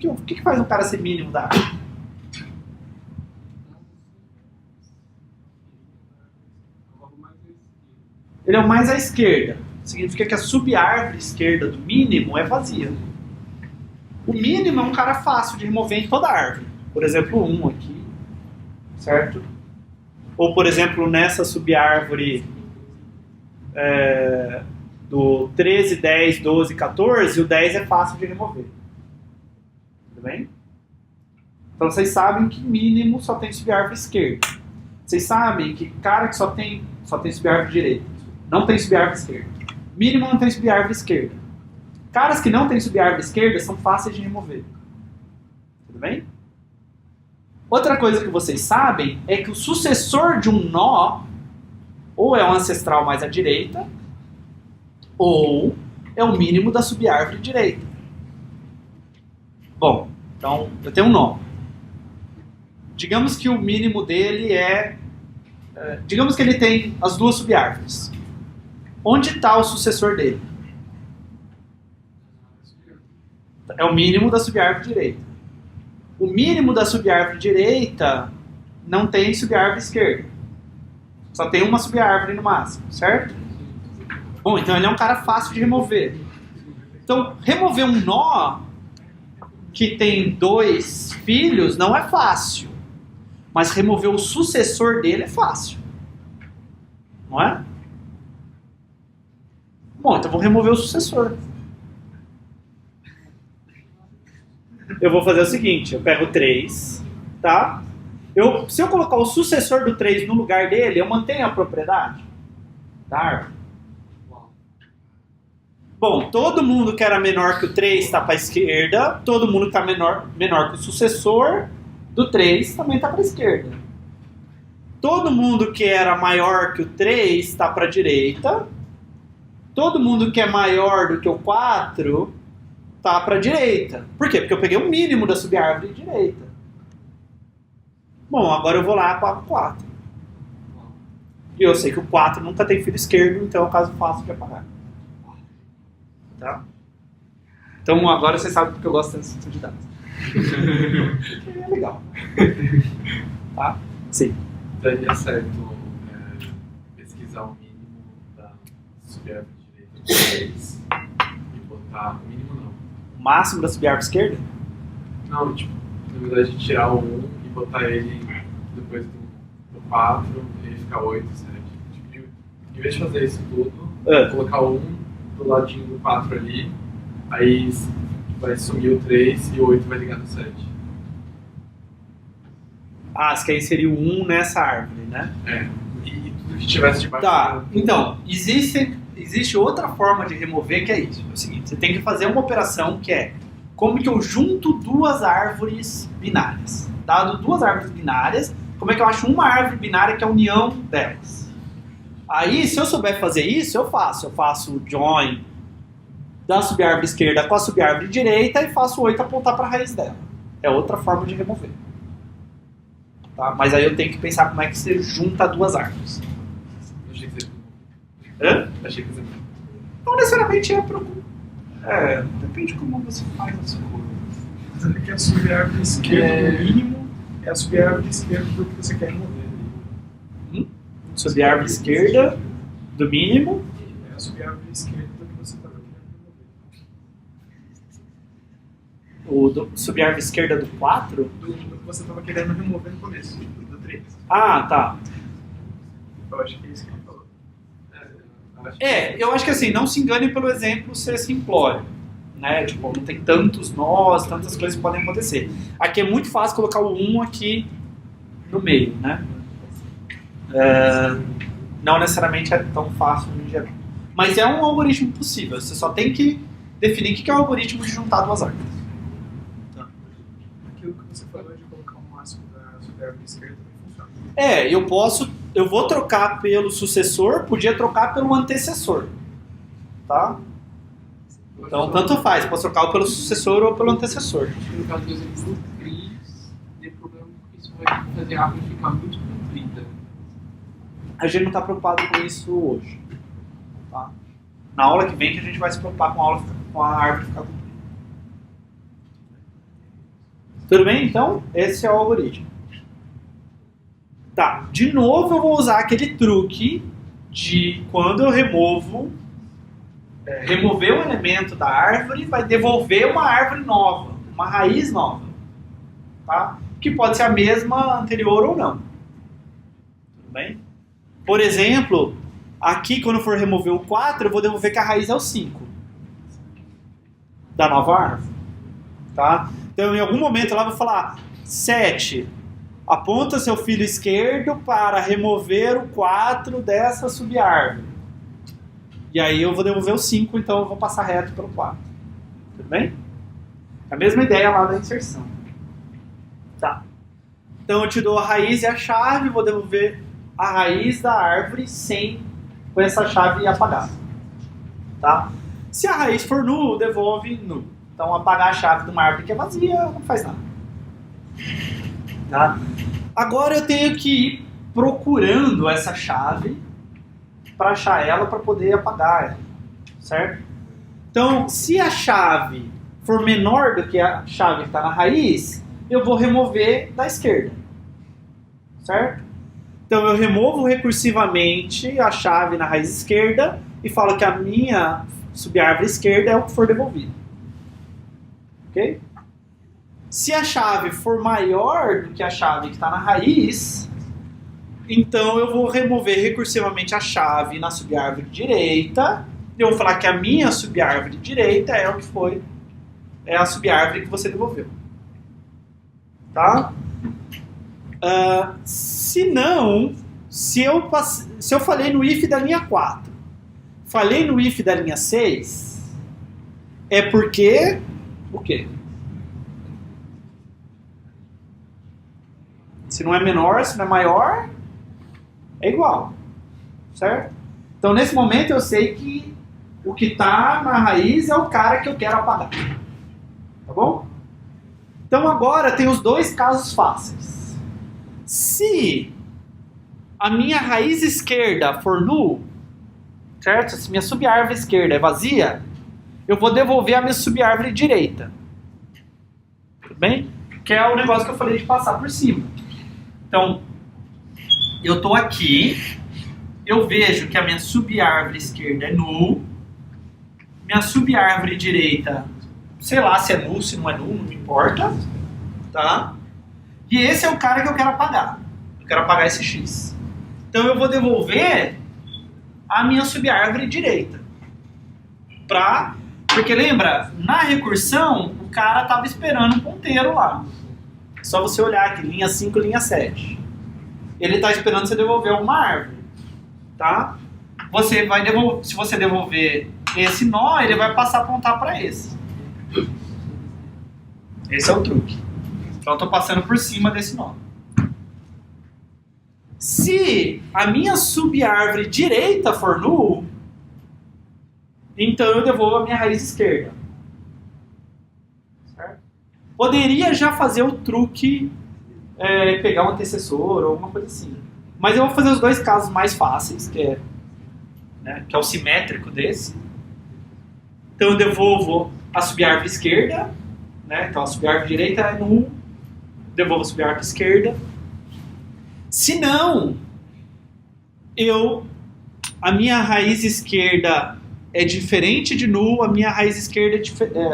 O que faz um cara ser mínimo da árvore? Ele é o mais à esquerda. Significa que a subárvore esquerda do mínimo é vazia. O mínimo é um cara fácil de remover em toda a árvore. Por exemplo, 1 aqui. Certo? Ou, por exemplo, nessa subárvore do 13, 10, 12, 14, o 10 é fácil de remover. Tudo bem? Então vocês sabem que mínimo só tem subárvore esquerda. Vocês sabem que cara que só tem subárvore direita. Não tem subárvore esquerda. Mínimo não tem subárvore esquerda. Caras que não tem subárvore esquerda são fáceis de remover. Tudo bem? Outra coisa que vocês sabem é que o sucessor de um nó ou é o ancestral mais à direita ou é o mínimo da subárvore direita. Bom, então eu tenho um nó. Digamos que o mínimo dele digamos que ele tem as duas subárvores. Onde está o sucessor dele? É o mínimo da subárvore direita. O mínimo da subárvore direita não tem subárvore esquerda. Só tem uma subárvore no máximo, certo? Bom, então ele é um cara fácil de remover. Então, remover um nó que tem 2 filhos não é fácil. Mas remover o sucessor dele é fácil. Não é? Bom, então vou remover o sucessor. Eu vou fazer o seguinte, eu pego 3, tá? Se eu colocar o sucessor do 3 no lugar dele, eu mantenho a propriedade da árvore. Bom, todo mundo que era menor que o 3 está para a esquerda, todo mundo que está menor que o sucessor do 3 também está para a esquerda. Todo mundo que era maior que o 3 está para a direita. Todo mundo que é maior do que o 4 está para a direita. Por quê? Porque eu peguei o mínimo da subárvore direita. Bom, agora eu vou lá para o 4. E eu sei que o 4 nunca tem filho esquerdo, então é um caso fácil de apagar. Tá? Então agora você sabe porque eu gosto desse tipo de dados. É legal. Tá? Sim. Daria certo pesquisar o mínimo da subárvore direita do 3 e botar o mínimo não. O máximo da subárvore esquerda? Não, tipo, na verdade tirar o 1 e botar ele depois do 4 e ficar 8, 7. Tipo, em vez de fazer isso tudo, colocar o 1 do ladinho do 4 ali, aí vai sumir o 3 e o 8 vai ligar no 7. Ah, você quer inserir o 1 nessa árvore, né? É, e tudo que tivesse debaixo. Tá, então, existe outra forma de remover que é isso. É o seguinte, você tem que fazer uma operação que é como que eu junto 2 árvores binárias. Dado 2 árvores binárias, como é que eu acho uma árvore binária que é a união delas? Aí, se eu souber fazer isso, eu faço o join da subárvore esquerda com a subárvore direita e faço o 8 apontar para a raiz dela. É outra forma de remover. Tá? Mas aí eu tenho que pensar como é que você junta 2 árvores. Achei que você... Hã? Achei que você... Não necessariamente depende de como você faz as coisas. Dizendo que a subárvore esquerda do mínimo é a subárvore esquerda do que você quer remover. Subárvore esquerda do mínimo. É a subárvore esquerda do que você estava querendo remover. Subárvore esquerda do 4? Do que você estava querendo remover no começo, do 3. Ah, tá. Eu acho que é isso que ele falou. Eu acho que assim, não se engane pelo exemplo ser simplório. Né? Tipo, não tem tantos nós, tantas coisas que podem acontecer. Aqui é muito fácil colocar o 1 aqui no meio, né? Não necessariamente é tão fácil em geral. Mas é um algoritmo possível. Você só tem que definir o que é o algoritmo de juntar 2 árvores. Aquilo que você falou de colocar o máximo da subárvore esquerda também funciona. Eu vou trocar pelo sucessor, podia trocar pelo antecessor. Tá? Então, tanto faz, posso trocar pelo sucessor ou pelo antecessor. No caso do exemplo 3, tem problema porque isso vai fazer a árvore ficar muito comprida. A gente não está preocupado com isso hoje. Tá? Na aula que vem que a gente vai se preocupar com a árvore ficar comprida. Tudo bem? Então, esse é o algoritmo. Tá, de novo eu vou usar aquele truque de quando eu remover um elemento da árvore, vai devolver uma árvore nova, uma raiz nova. Tá? Que pode ser a mesma anterior ou não. Tudo bem? Por exemplo, aqui quando eu for remover o 4, eu vou devolver que a raiz é o 5 da nova árvore. Tá? Então, em algum momento lá eu vou falar 7, aponta seu filho esquerdo para remover o 4 dessa subárvore. E aí eu vou devolver o 5, então eu vou passar reto pelo 4. Tudo bem? É a mesma ideia lá da inserção. Tá. Então eu te dou a raiz e a chave, vou devolver a raiz da árvore com essa chave apagada. Tá? Se a raiz for nulo, devolve nulo. Então apagar a chave de uma árvore que é vazia não faz nada. Tá? Agora eu tenho que ir procurando essa chave para achar ela para poder apagar ela. Certo? Então, se a chave for menor do que a chave que está na raiz, eu vou remover da esquerda. Certo? Então eu removo recursivamente a chave na raiz esquerda e falo que a minha subárvore esquerda é o que for devolvido. Ok? Se a chave for maior do que a chave que está na raiz, então eu vou remover recursivamente a chave na subárvore direita. Eu vou falar que a minha subárvore direita é o que foi, é a subárvore que você devolveu. Tá? Se não, se eu falei no if da linha 4, falei no if da linha 6, é porque o quê? Se não é menor, se não é maior, é igual, certo? Então, nesse momento, eu sei que o que está na raiz é o cara que eu quero apagar. Tá bom? Então, agora tem os dois casos fáceis. Se a minha raiz esquerda for null, certo? Se minha subárvore esquerda é vazia, eu vou devolver a minha subárvore direita. Tudo bem? Que é o negócio que eu falei de passar por cima. Então, eu estou aqui, eu vejo que a minha subárvore esquerda é null, minha subárvore direita, sei lá se é null, se não é null, não me importa, tá? E esse é o cara que eu quero apagar. Eu quero apagar esse x. Então eu vou devolver a minha subárvore direita. Porque lembra, na recursão, o cara estava esperando um ponteiro lá. Só você olhar aqui, linha 5, linha 7. Ele está esperando você devolver uma árvore. Tá? Você vai devolver, se você devolver esse nó, ele vai passar a apontar para esse. Esse é o truque. Então eu estou passando por cima desse nó. Se a minha subárvore direita for null, então eu devolvo a minha raiz esquerda. Certo? Poderia já fazer o truque, pegar um antecessor ou alguma coisa assim. Mas eu vou fazer os dois casos mais fáceis, que é o simétrico desse. Então eu devolvo a subárvore esquerda, né? Então a subárvore direita é null, devolvo a subárvore esquerda. Se não, a minha raiz esquerda é diferente de null, a minha raiz esquerda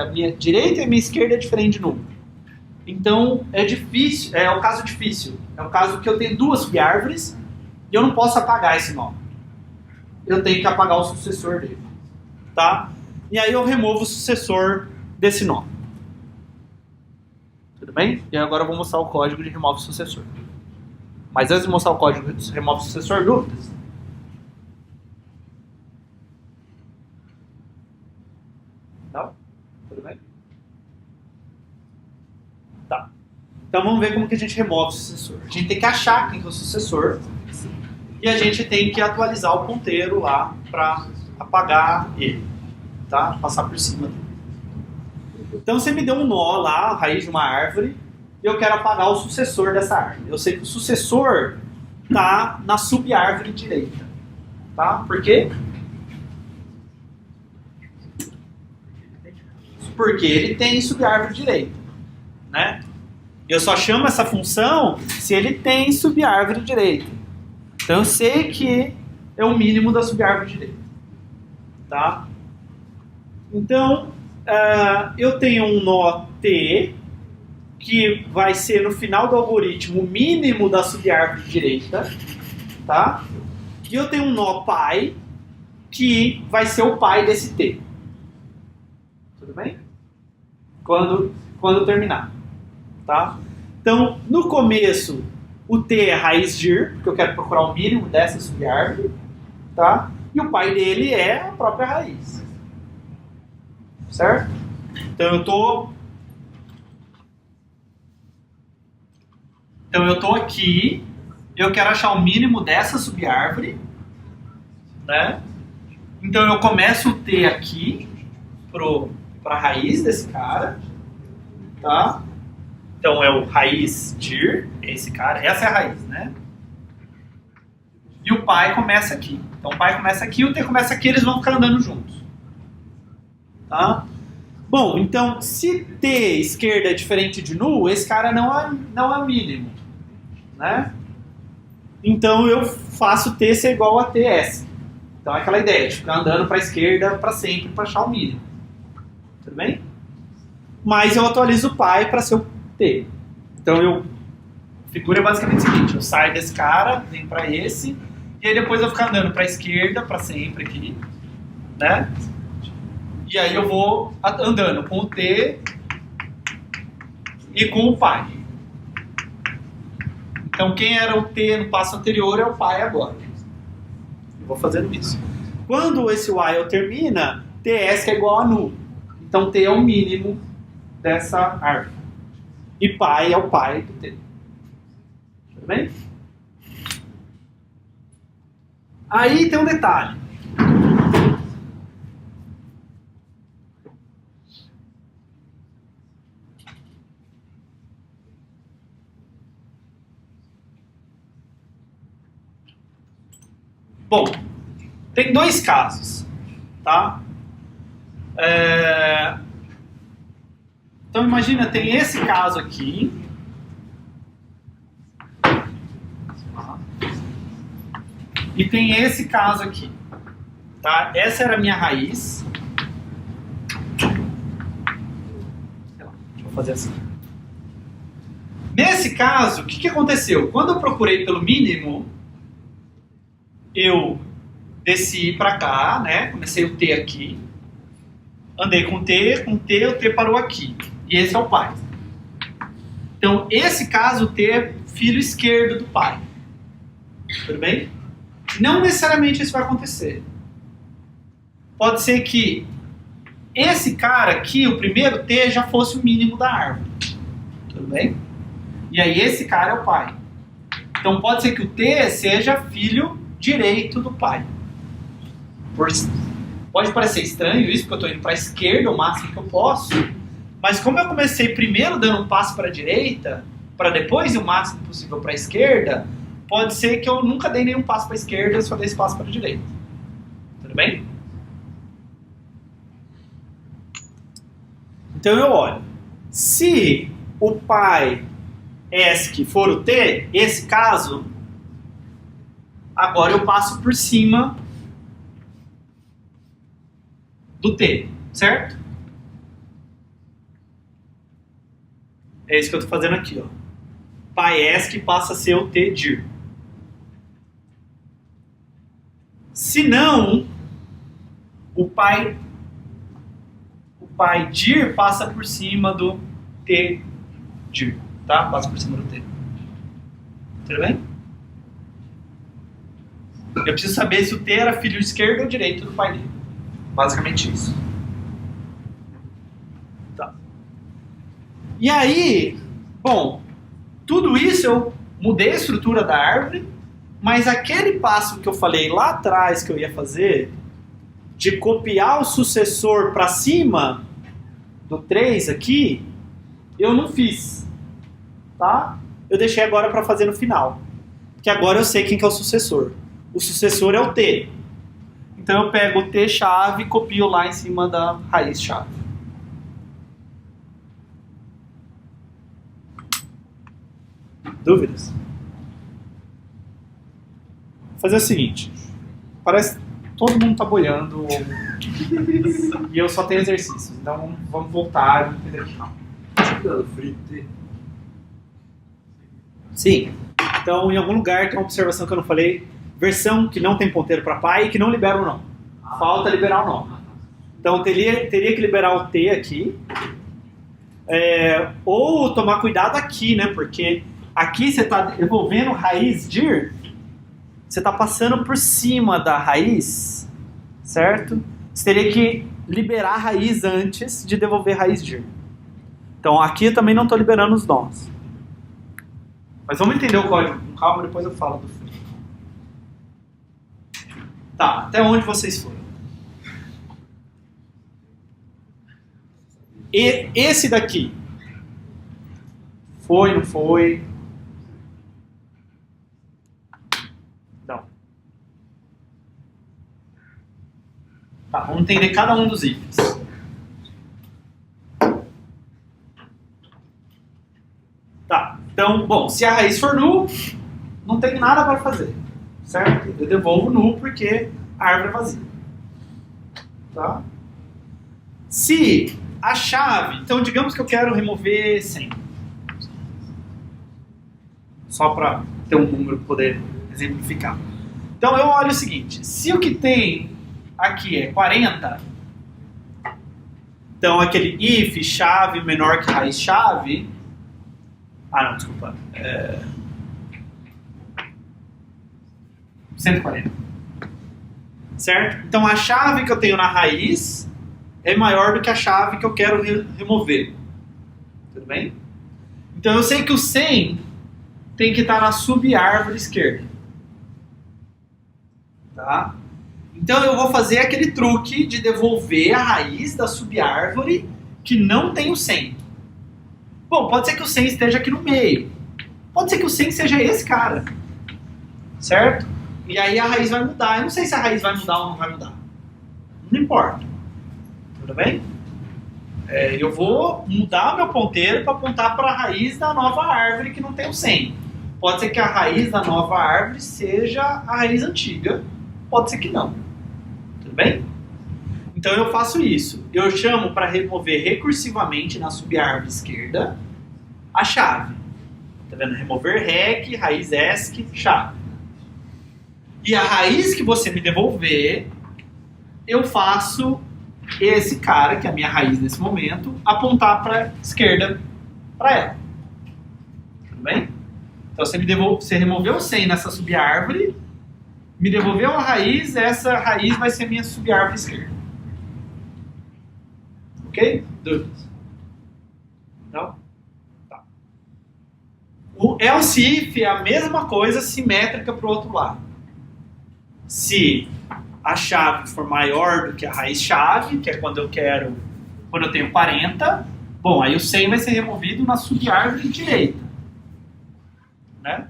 a minha direita e a minha esquerda é diferente de null. Então é difícil, é um caso difícil. É um caso que eu tenho duas subárvores e eu não posso apagar esse nó. Eu tenho que apagar o sucessor dele. Tá? E aí eu removo o sucessor desse nó. Tudo bem? E agora eu vou mostrar o código de remove sucessor. Mas antes de mostrar o código de remove sucessor, dúvidas? Não? Tudo bem? Tá. Então vamos ver como que a gente remove o sucessor. A gente tem que achar quem que é o sucessor e a gente tem que atualizar o ponteiro lá para apagar ele, tá? Passar por cima dele. Então você me deu um nó lá, a raiz de uma árvore, e eu quero apagar o sucessor dessa árvore. Eu sei que o sucessor está na subárvore direita, tá? Por quê? Porque ele tem subárvore direita, né? Eu só chamo essa função se ele tem subárvore direita. Então eu sei que é o mínimo da subárvore direita, tá? Então eu tenho um nó T que vai ser no final do algoritmo o mínimo da subárvore direita, tá? E eu tenho um nó pi que vai ser o pi desse T. Tudo bem? Quando terminar, tá? Então, no começo, o T é raiz dir, porque eu quero procurar o mínimo dessa subárvore, tá? E o pi dele é a própria raiz. Certo? Então eu tô aqui, eu quero achar o mínimo dessa subárvore, né? Então eu começo o T aqui para a raiz desse cara, tá? Então é o raiz dir, esse cara, essa é a raiz, né? E o pi começa aqui. Então o pi começa aqui, o T começa aqui, eles vão ficar andando juntos. Tá? Bom, então se T esquerda é diferente de null, esse cara não é mínimo, né? Então eu faço T ser igual a TS. Então é aquela ideia de ficar andando para a esquerda para sempre para achar o mínimo. Tudo bem? Mas eu atualizo o pai para ser o t. Então a figura é basicamente o seguinte: eu saio desse cara, venho para esse, e aí depois eu vou ficar andando para a esquerda para sempre aqui, né? E aí eu vou andando com o t e com o pai. Então quem era o t no passo anterior é o pai agora. Eu vou fazendo isso. Quando esse while termina, ts é igual a null. Então t é o mínimo dessa árvore. E pai é o pai do t. Tudo bem? Aí tem um detalhe. Bom, tem dois casos, tá? Então imagina, tem esse caso aqui. E tem esse caso aqui, tá? Essa era a minha raiz. Sei lá, deixa eu fazer assim. Nesse caso, o que aconteceu? Quando eu procurei pelo mínimo, eu desci para cá, né? Comecei o t aqui. Andei com o t parou aqui. E esse é o pai. Então, esse caso, o t é filho esquerdo do pai. Tudo bem? Não necessariamente isso vai acontecer. Pode ser que esse cara aqui, o primeiro t, já fosse o mínimo da árvore. Tudo bem? E aí esse cara é o pai. Então pode ser que o t seja filho direito do pai. Pode parecer estranho isso, porque eu estou indo para a esquerda o máximo que eu posso, mas como eu comecei primeiro dando um passo para a direita, para depois ir o máximo possível para a esquerda, pode ser que eu nunca dei nenhum passo para a esquerda e só dei esse passo para a direita. Tudo bem? Então eu olho. Se o pai ESC for o t, esse caso, agora eu passo por cima do t, certo? É isso que eu estou fazendo aqui, ó. Pai ESC passa a ser o t dir. Se não, o pai dir passa por cima do t dir, tá? Passa por cima do t. Tudo bem? Eu preciso saber se o t era filho esquerdo ou direito do pai dele. Basicamente isso. Tá. E aí, bom, tudo isso eu mudei a estrutura da árvore, mas aquele passo que eu falei lá atrás que eu ia fazer, de copiar o sucessor para cima do 3 aqui, eu não fiz. Tá? Eu deixei agora para fazer no final. Porque agora eu sei quem que é o sucessor. O sucessor é o t. Então eu pego o t-chave e copio lá em cima da raiz-chave. Dúvidas? Vou fazer o seguinte. Parece que todo mundo está boiando e eu só tenho exercícios. Então vamos voltar e entender o final. Sim. Então em algum lugar tem uma observação que eu não falei. Versão que não tem ponteiro para pai e que não libera o nó. Falta liberar o nó. Então teria que liberar o t aqui. Ou tomar cuidado aqui, né? Porque aqui você está devolvendo raiz dir. Você está passando por cima da raiz, certo? Você teria que liberar a raiz antes de devolver raiz dir. Então aqui eu também não estou liberando os nós. Mas vamos entender o código com calma, depois eu falo do fim. Tá, até onde vocês foram? E esse daqui? Foi, não foi? Não. Tá, vamos entender cada um dos ifs. Tá, então, bom, se a raiz for null, não tem nada para fazer. Certo? Eu devolvo null porque a árvore é vazia. Tá? Se a chave... Então, digamos que eu quero remover 100. Só para ter um número para poder exemplificar. Então, eu olho o seguinte. Se o que tem aqui é 40... Então, aquele if chave menor que raiz chave... Ah, não, desculpa. 140. Certo? Então, a chave que eu tenho na raiz é maior do que a chave que eu quero remover. Tudo bem? Então, eu sei que o 100 tem que estar na subárvore esquerda. Tá? Então, eu vou fazer aquele truque de devolver a raiz da subárvore que não tem o 100. Bom, pode ser que o 100 esteja aqui no meio. Pode ser que o 100 seja esse cara. Certo? E aí a raiz vai mudar. Eu não sei se a raiz vai mudar ou não vai mudar. Não importa. Tudo bem? Eu vou mudar o meu ponteiro para apontar para a raiz da nova árvore que não tem o 100. Pode ser que a raiz da nova árvore seja a raiz antiga. Pode ser que não. Tudo bem? Então eu faço isso. Eu chamo para remover recursivamente na subárvore esquerda a chave. Tá vendo? Remover rec, raiz esc, chave. E a raiz que você me devolver, eu faço esse cara, que é a minha raiz nesse momento, apontar para a esquerda para ela. Tudo bem? Então você removeu o 100 nessa subárvore, me devolveu a raiz, essa raiz vai ser minha subárvore esquerda. Ok? Dúvidas? Não? Tá. O else if é a mesma coisa, simétrica para o outro lado. Se a chave for maior do que a raiz-chave, que é quando eu tenho 40, bom, aí o 100 vai ser removido na subárvore direita. Né?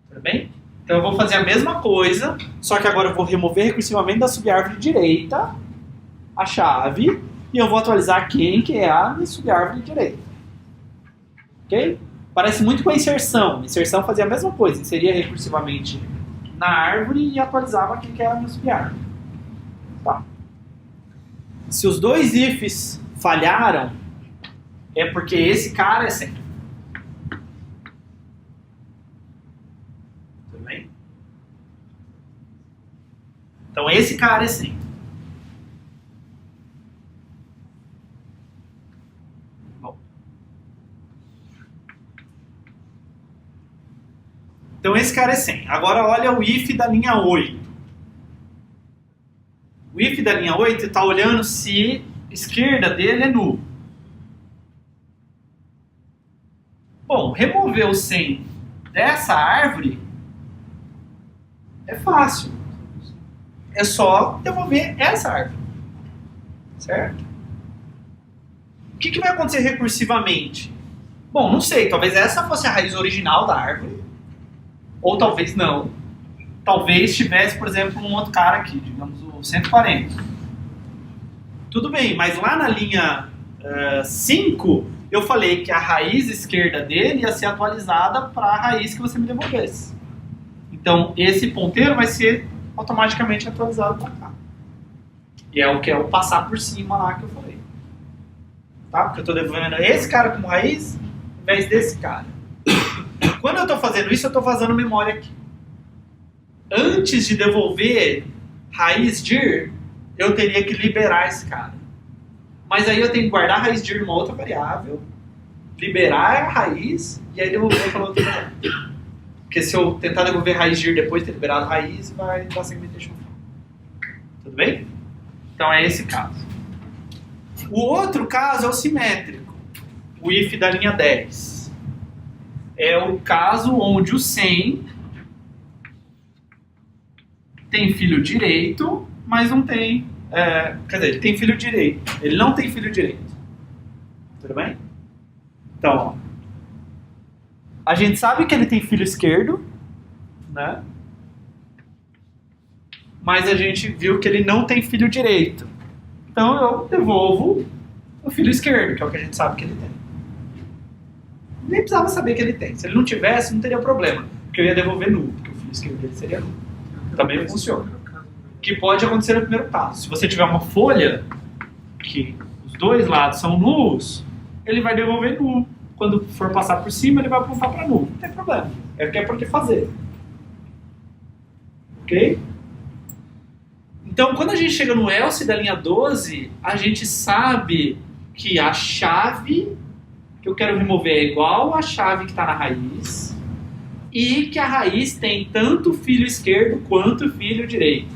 Tudo bem? Então eu vou fazer a mesma coisa, só que agora eu vou remover recursivamente da subárvore direita a chave e eu vou atualizar quem que é a minha subárvore direita. Ok? Parece muito com a inserção. A inserção fazia a mesma coisa, inseria recursivamente na árvore e atualizava quem que era a minha subárvore. Tá. Se os dois ifs falharam, é porque esse cara é 100. Tudo bem? Então esse cara é 100. Bom. Então esse cara é 100. Agora olha o if da linha 8. O if da linha 8 está olhando se a esquerda dele é nulo. Bom, remover o 100 dessa árvore é fácil. É só devolver essa árvore. Certo? O que vai acontecer recursivamente? Bom, não sei. Talvez essa fosse a raiz original da árvore. Ou talvez não. Talvez tivesse, por exemplo, um outro cara aqui, digamos o 140. Tudo bem, mas lá na linha 5, eu falei que a raiz esquerda dele ia ser atualizada para a raiz que você me devolvesse. Então, esse ponteiro vai ser automaticamente atualizado para cá. E é o que é o passar por cima lá que eu falei. Tá? Porque eu estou devolvendo esse cara como raiz, ao invés desse cara. Quando eu estou fazendo isso, eu estou fazendo memória aqui. Antes de devolver raiz dir, eu teria que liberar esse cara. Mas aí eu tenho que guardar a raiz dir numa outra variável, liberar a raiz e aí devolver para outra variável. Porque se eu tentar devolver raiz dir depois de ter liberado a raiz, vai dar segmentation. Tudo bem? Então é esse caso. O outro caso é o simétrico. O if da linha 10. É o caso onde o 100 tem filho direito, mas não tem... quer dizer, ele tem filho direito. Ele não tem filho direito. Tudo bem? Então, ó, a gente sabe que ele tem filho esquerdo, né? Mas a gente viu que ele não tem filho direito. Então eu devolvo o filho esquerdo, que é o que a gente sabe que ele tem. Nem precisava saber que ele tem. Se ele não tivesse, não teria problema. Porque eu ia devolver nulo, porque o filho esquerdo dele seria nulo. Também funciona. Que pode acontecer no primeiro caso. Se você tiver uma folha que os dois lados são nus, ele vai devolver nu. Quando for passar por cima, ele vai apontar para nu. Não tem problema. É o que é por que fazer. Ok? Então, quando a gente chega no else da linha 12, a gente sabe que a chave que eu quero remover é igual à chave que está na raiz e que a raiz tem tanto filho esquerdo quanto filho direito.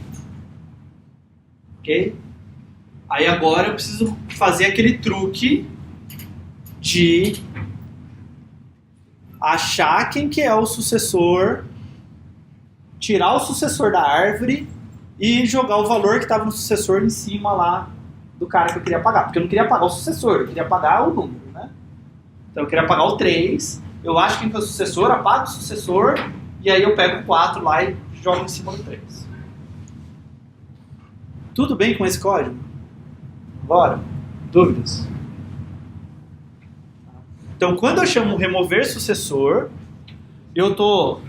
Ok? Aí agora eu preciso fazer aquele truque de achar quem que é o sucessor, tirar o sucessor da árvore e jogar o valor que estava no sucessor em cima lá do cara que eu queria pagar. Porque eu não queria pagar o sucessor, eu queria pagar o número, né? Então eu queria pagar o 3, eu acho quem foi o sucessor, apago o sucessor, e aí eu pego o 4 lá e jogo em cima do 3. Tudo bem com esse código? Bora? Dúvidas? Então quando eu chamo remover sucessor, eu tô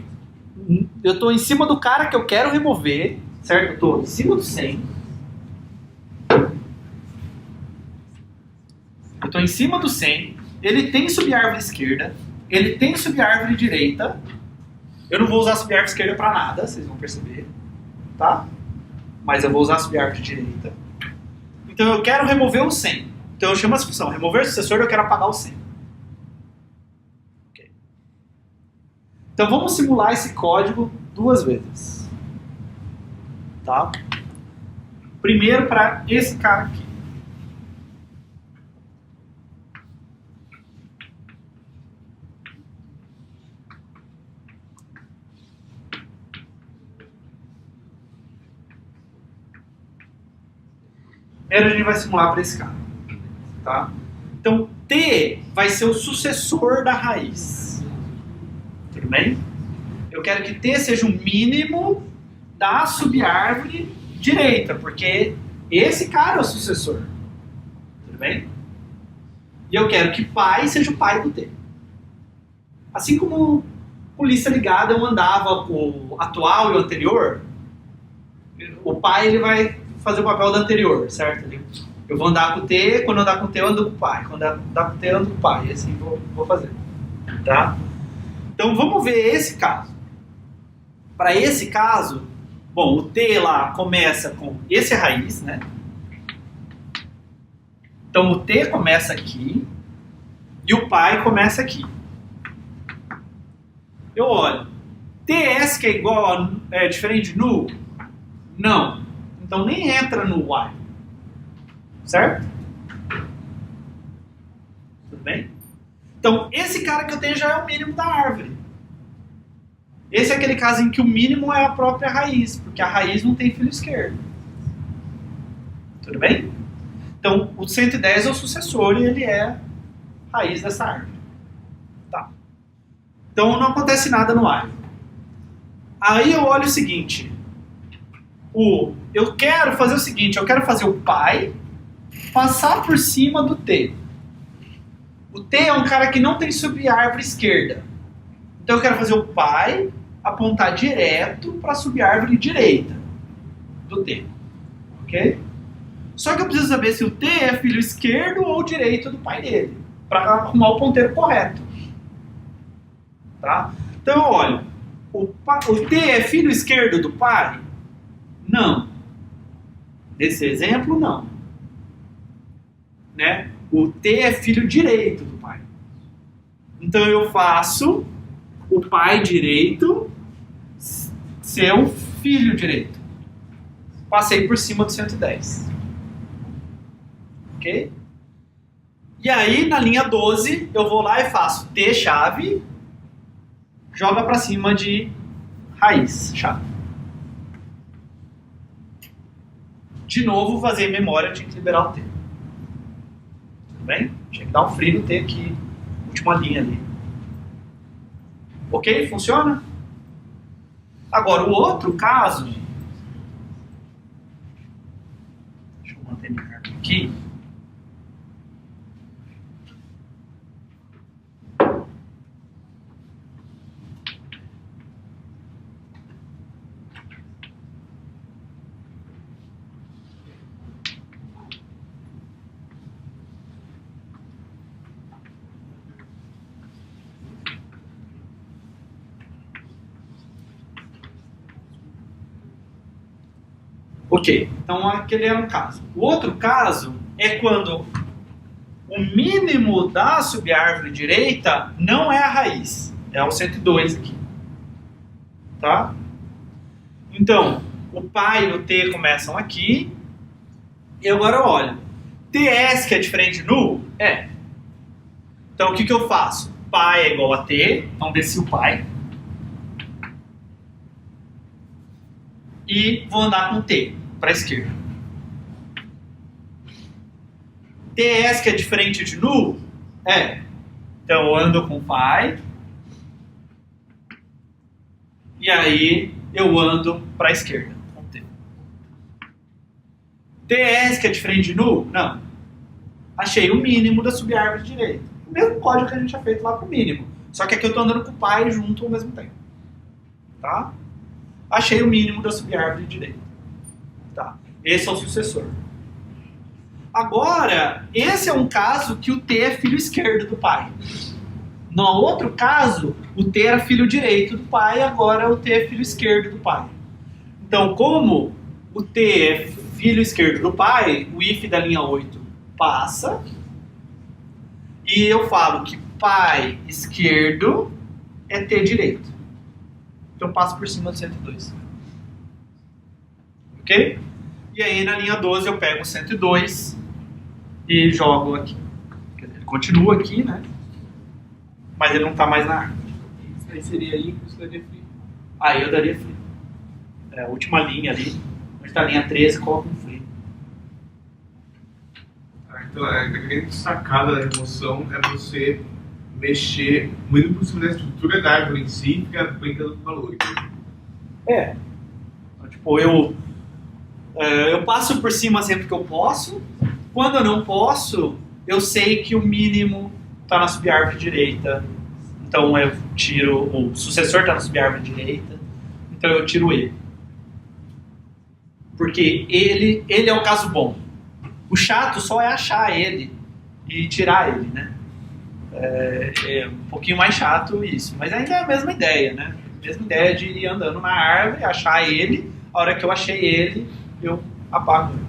em cima do cara que eu quero remover, certo? Eu tô em cima do 100. Eu tô em cima do 100. Ele tem subárvore esquerda. Ele tem subárvore direita. Eu não vou usar subárvore esquerda para nada, vocês vão perceber. Tá? Mas eu vou usar subárvore direita. Então eu quero remover o 100. Então eu chamo essa função, remover sucessor, eu quero apagar o 100. Okay. Então vamos simular esse código 2 vezes. Tá? Primeiro para esse cara aqui. Primeiro a gente vai simular para esse cara. Tá? Então T vai ser o sucessor da raiz. Tudo bem? Eu quero que T seja o mínimo da subárvore direita, porque esse cara é o sucessor. Tudo bem? E eu quero que pai seja o pai do T. Assim como com lista ligada eu andava o atual e o anterior, o pai ele vai fazer o papel do anterior, certo? Eu vou andar com o T, quando eu andar com o T eu ando com o pai, quando eu andar com o T eu ando com o pai, e assim vou fazer. Tá? Então vamos ver esse caso. Para esse caso, bom, o T lá começa com esse raiz, né? Então o T começa aqui e o pai começa aqui. Eu olho, TS que é igual a diferente de null? Não. Então nem entra no while. Certo? Tudo bem? Então esse cara que eu tenho já é o mínimo da árvore. Esse é aquele caso em que o mínimo é a própria raiz, porque a raiz não tem filho esquerdo. Tudo bem? Então o 110 é o sucessor e ele é a raiz dessa árvore. Tá. Então não acontece nada no while. Aí eu olho o seguinte. Eu quero fazer o seguinte, eu quero fazer o pai passar por cima do T. O T é um cara que não tem subárvore esquerda. Então eu quero fazer o pai apontar direto para a subárvore direita do T. Ok? Só que eu preciso saber se o T é filho esquerdo ou direito do pai dele, para arrumar o ponteiro correto. Tá? Então eu olho, o T é filho esquerdo do pai? Não. Nesse exemplo, não. Né? O T é filho direito do pai. Então eu faço o pai direito ser o filho direito. Passei por cima do 110. Ok? E aí, na linha 12, eu vou lá e faço T chave, joga para cima de raiz chave. De novo, fazer memória, tinha que liberar o T. Tudo bem? Tinha que dar um free no T aqui, última linha ali. Ok? Funciona? Agora, o outro caso... Deixa eu manter minha carta aqui. Ok, então aquele é um caso. O outro caso é quando o mínimo da subárvore direita não é a raiz, é o 102 aqui. Tá? Então, o pai e o t começam aqui, e agora eu olho. TS que é diferente de null? É. Então o que eu faço? Pai é igual a t, então desci o pai. E vou andar com t para a esquerda. TS que é diferente de null? É. Então eu ando com pai. E aí eu ando para a esquerda com t. TS que é diferente de null? Não. Achei o mínimo da subárvore direita. O mesmo código que a gente tinha feito lá para o mínimo. Só que aqui eu estou andando com o pai junto ao mesmo tempo. Tá? Achei o mínimo da subárvore direita. Tá. Esse é o sucessor. Agora, esse é um caso que o t é filho esquerdo do pai. No outro caso, o t era filho direito do pai, agora o t é filho esquerdo do pai. Então, como o t é filho esquerdo do pai, o if da linha 8 passa, e eu falo que pai esquerdo é t direito. Então eu passo por cima do 102. Ok? E aí na linha 12 eu pego o 102 e jogo aqui. Quer dizer, ele continua aqui, né? Mas ele não está mais na árvore. Isso aí seria limpo, isso daria free. Aí eu daria free. É a última linha ali. Onde está a linha 13, coloca um free. Então, a grande sacada da remoção é você mexer muito por cima da estrutura da árvore em si e ficar brincando com valores. É. Então, tipo, eu passo por cima sempre que eu posso. Quando eu não posso, eu sei que o mínimo está na subárvore direita. Então eu tiro, o sucessor está na subárvore direita. Então eu tiro ele. Porque ele é o caso bom. O chato só é achar ele e tirar ele, né? É um pouquinho mais chato isso. Mas ainda é a mesma ideia, né? A mesma ideia de ir andando na árvore, achar ele. A hora que eu achei ele, eu apago ele.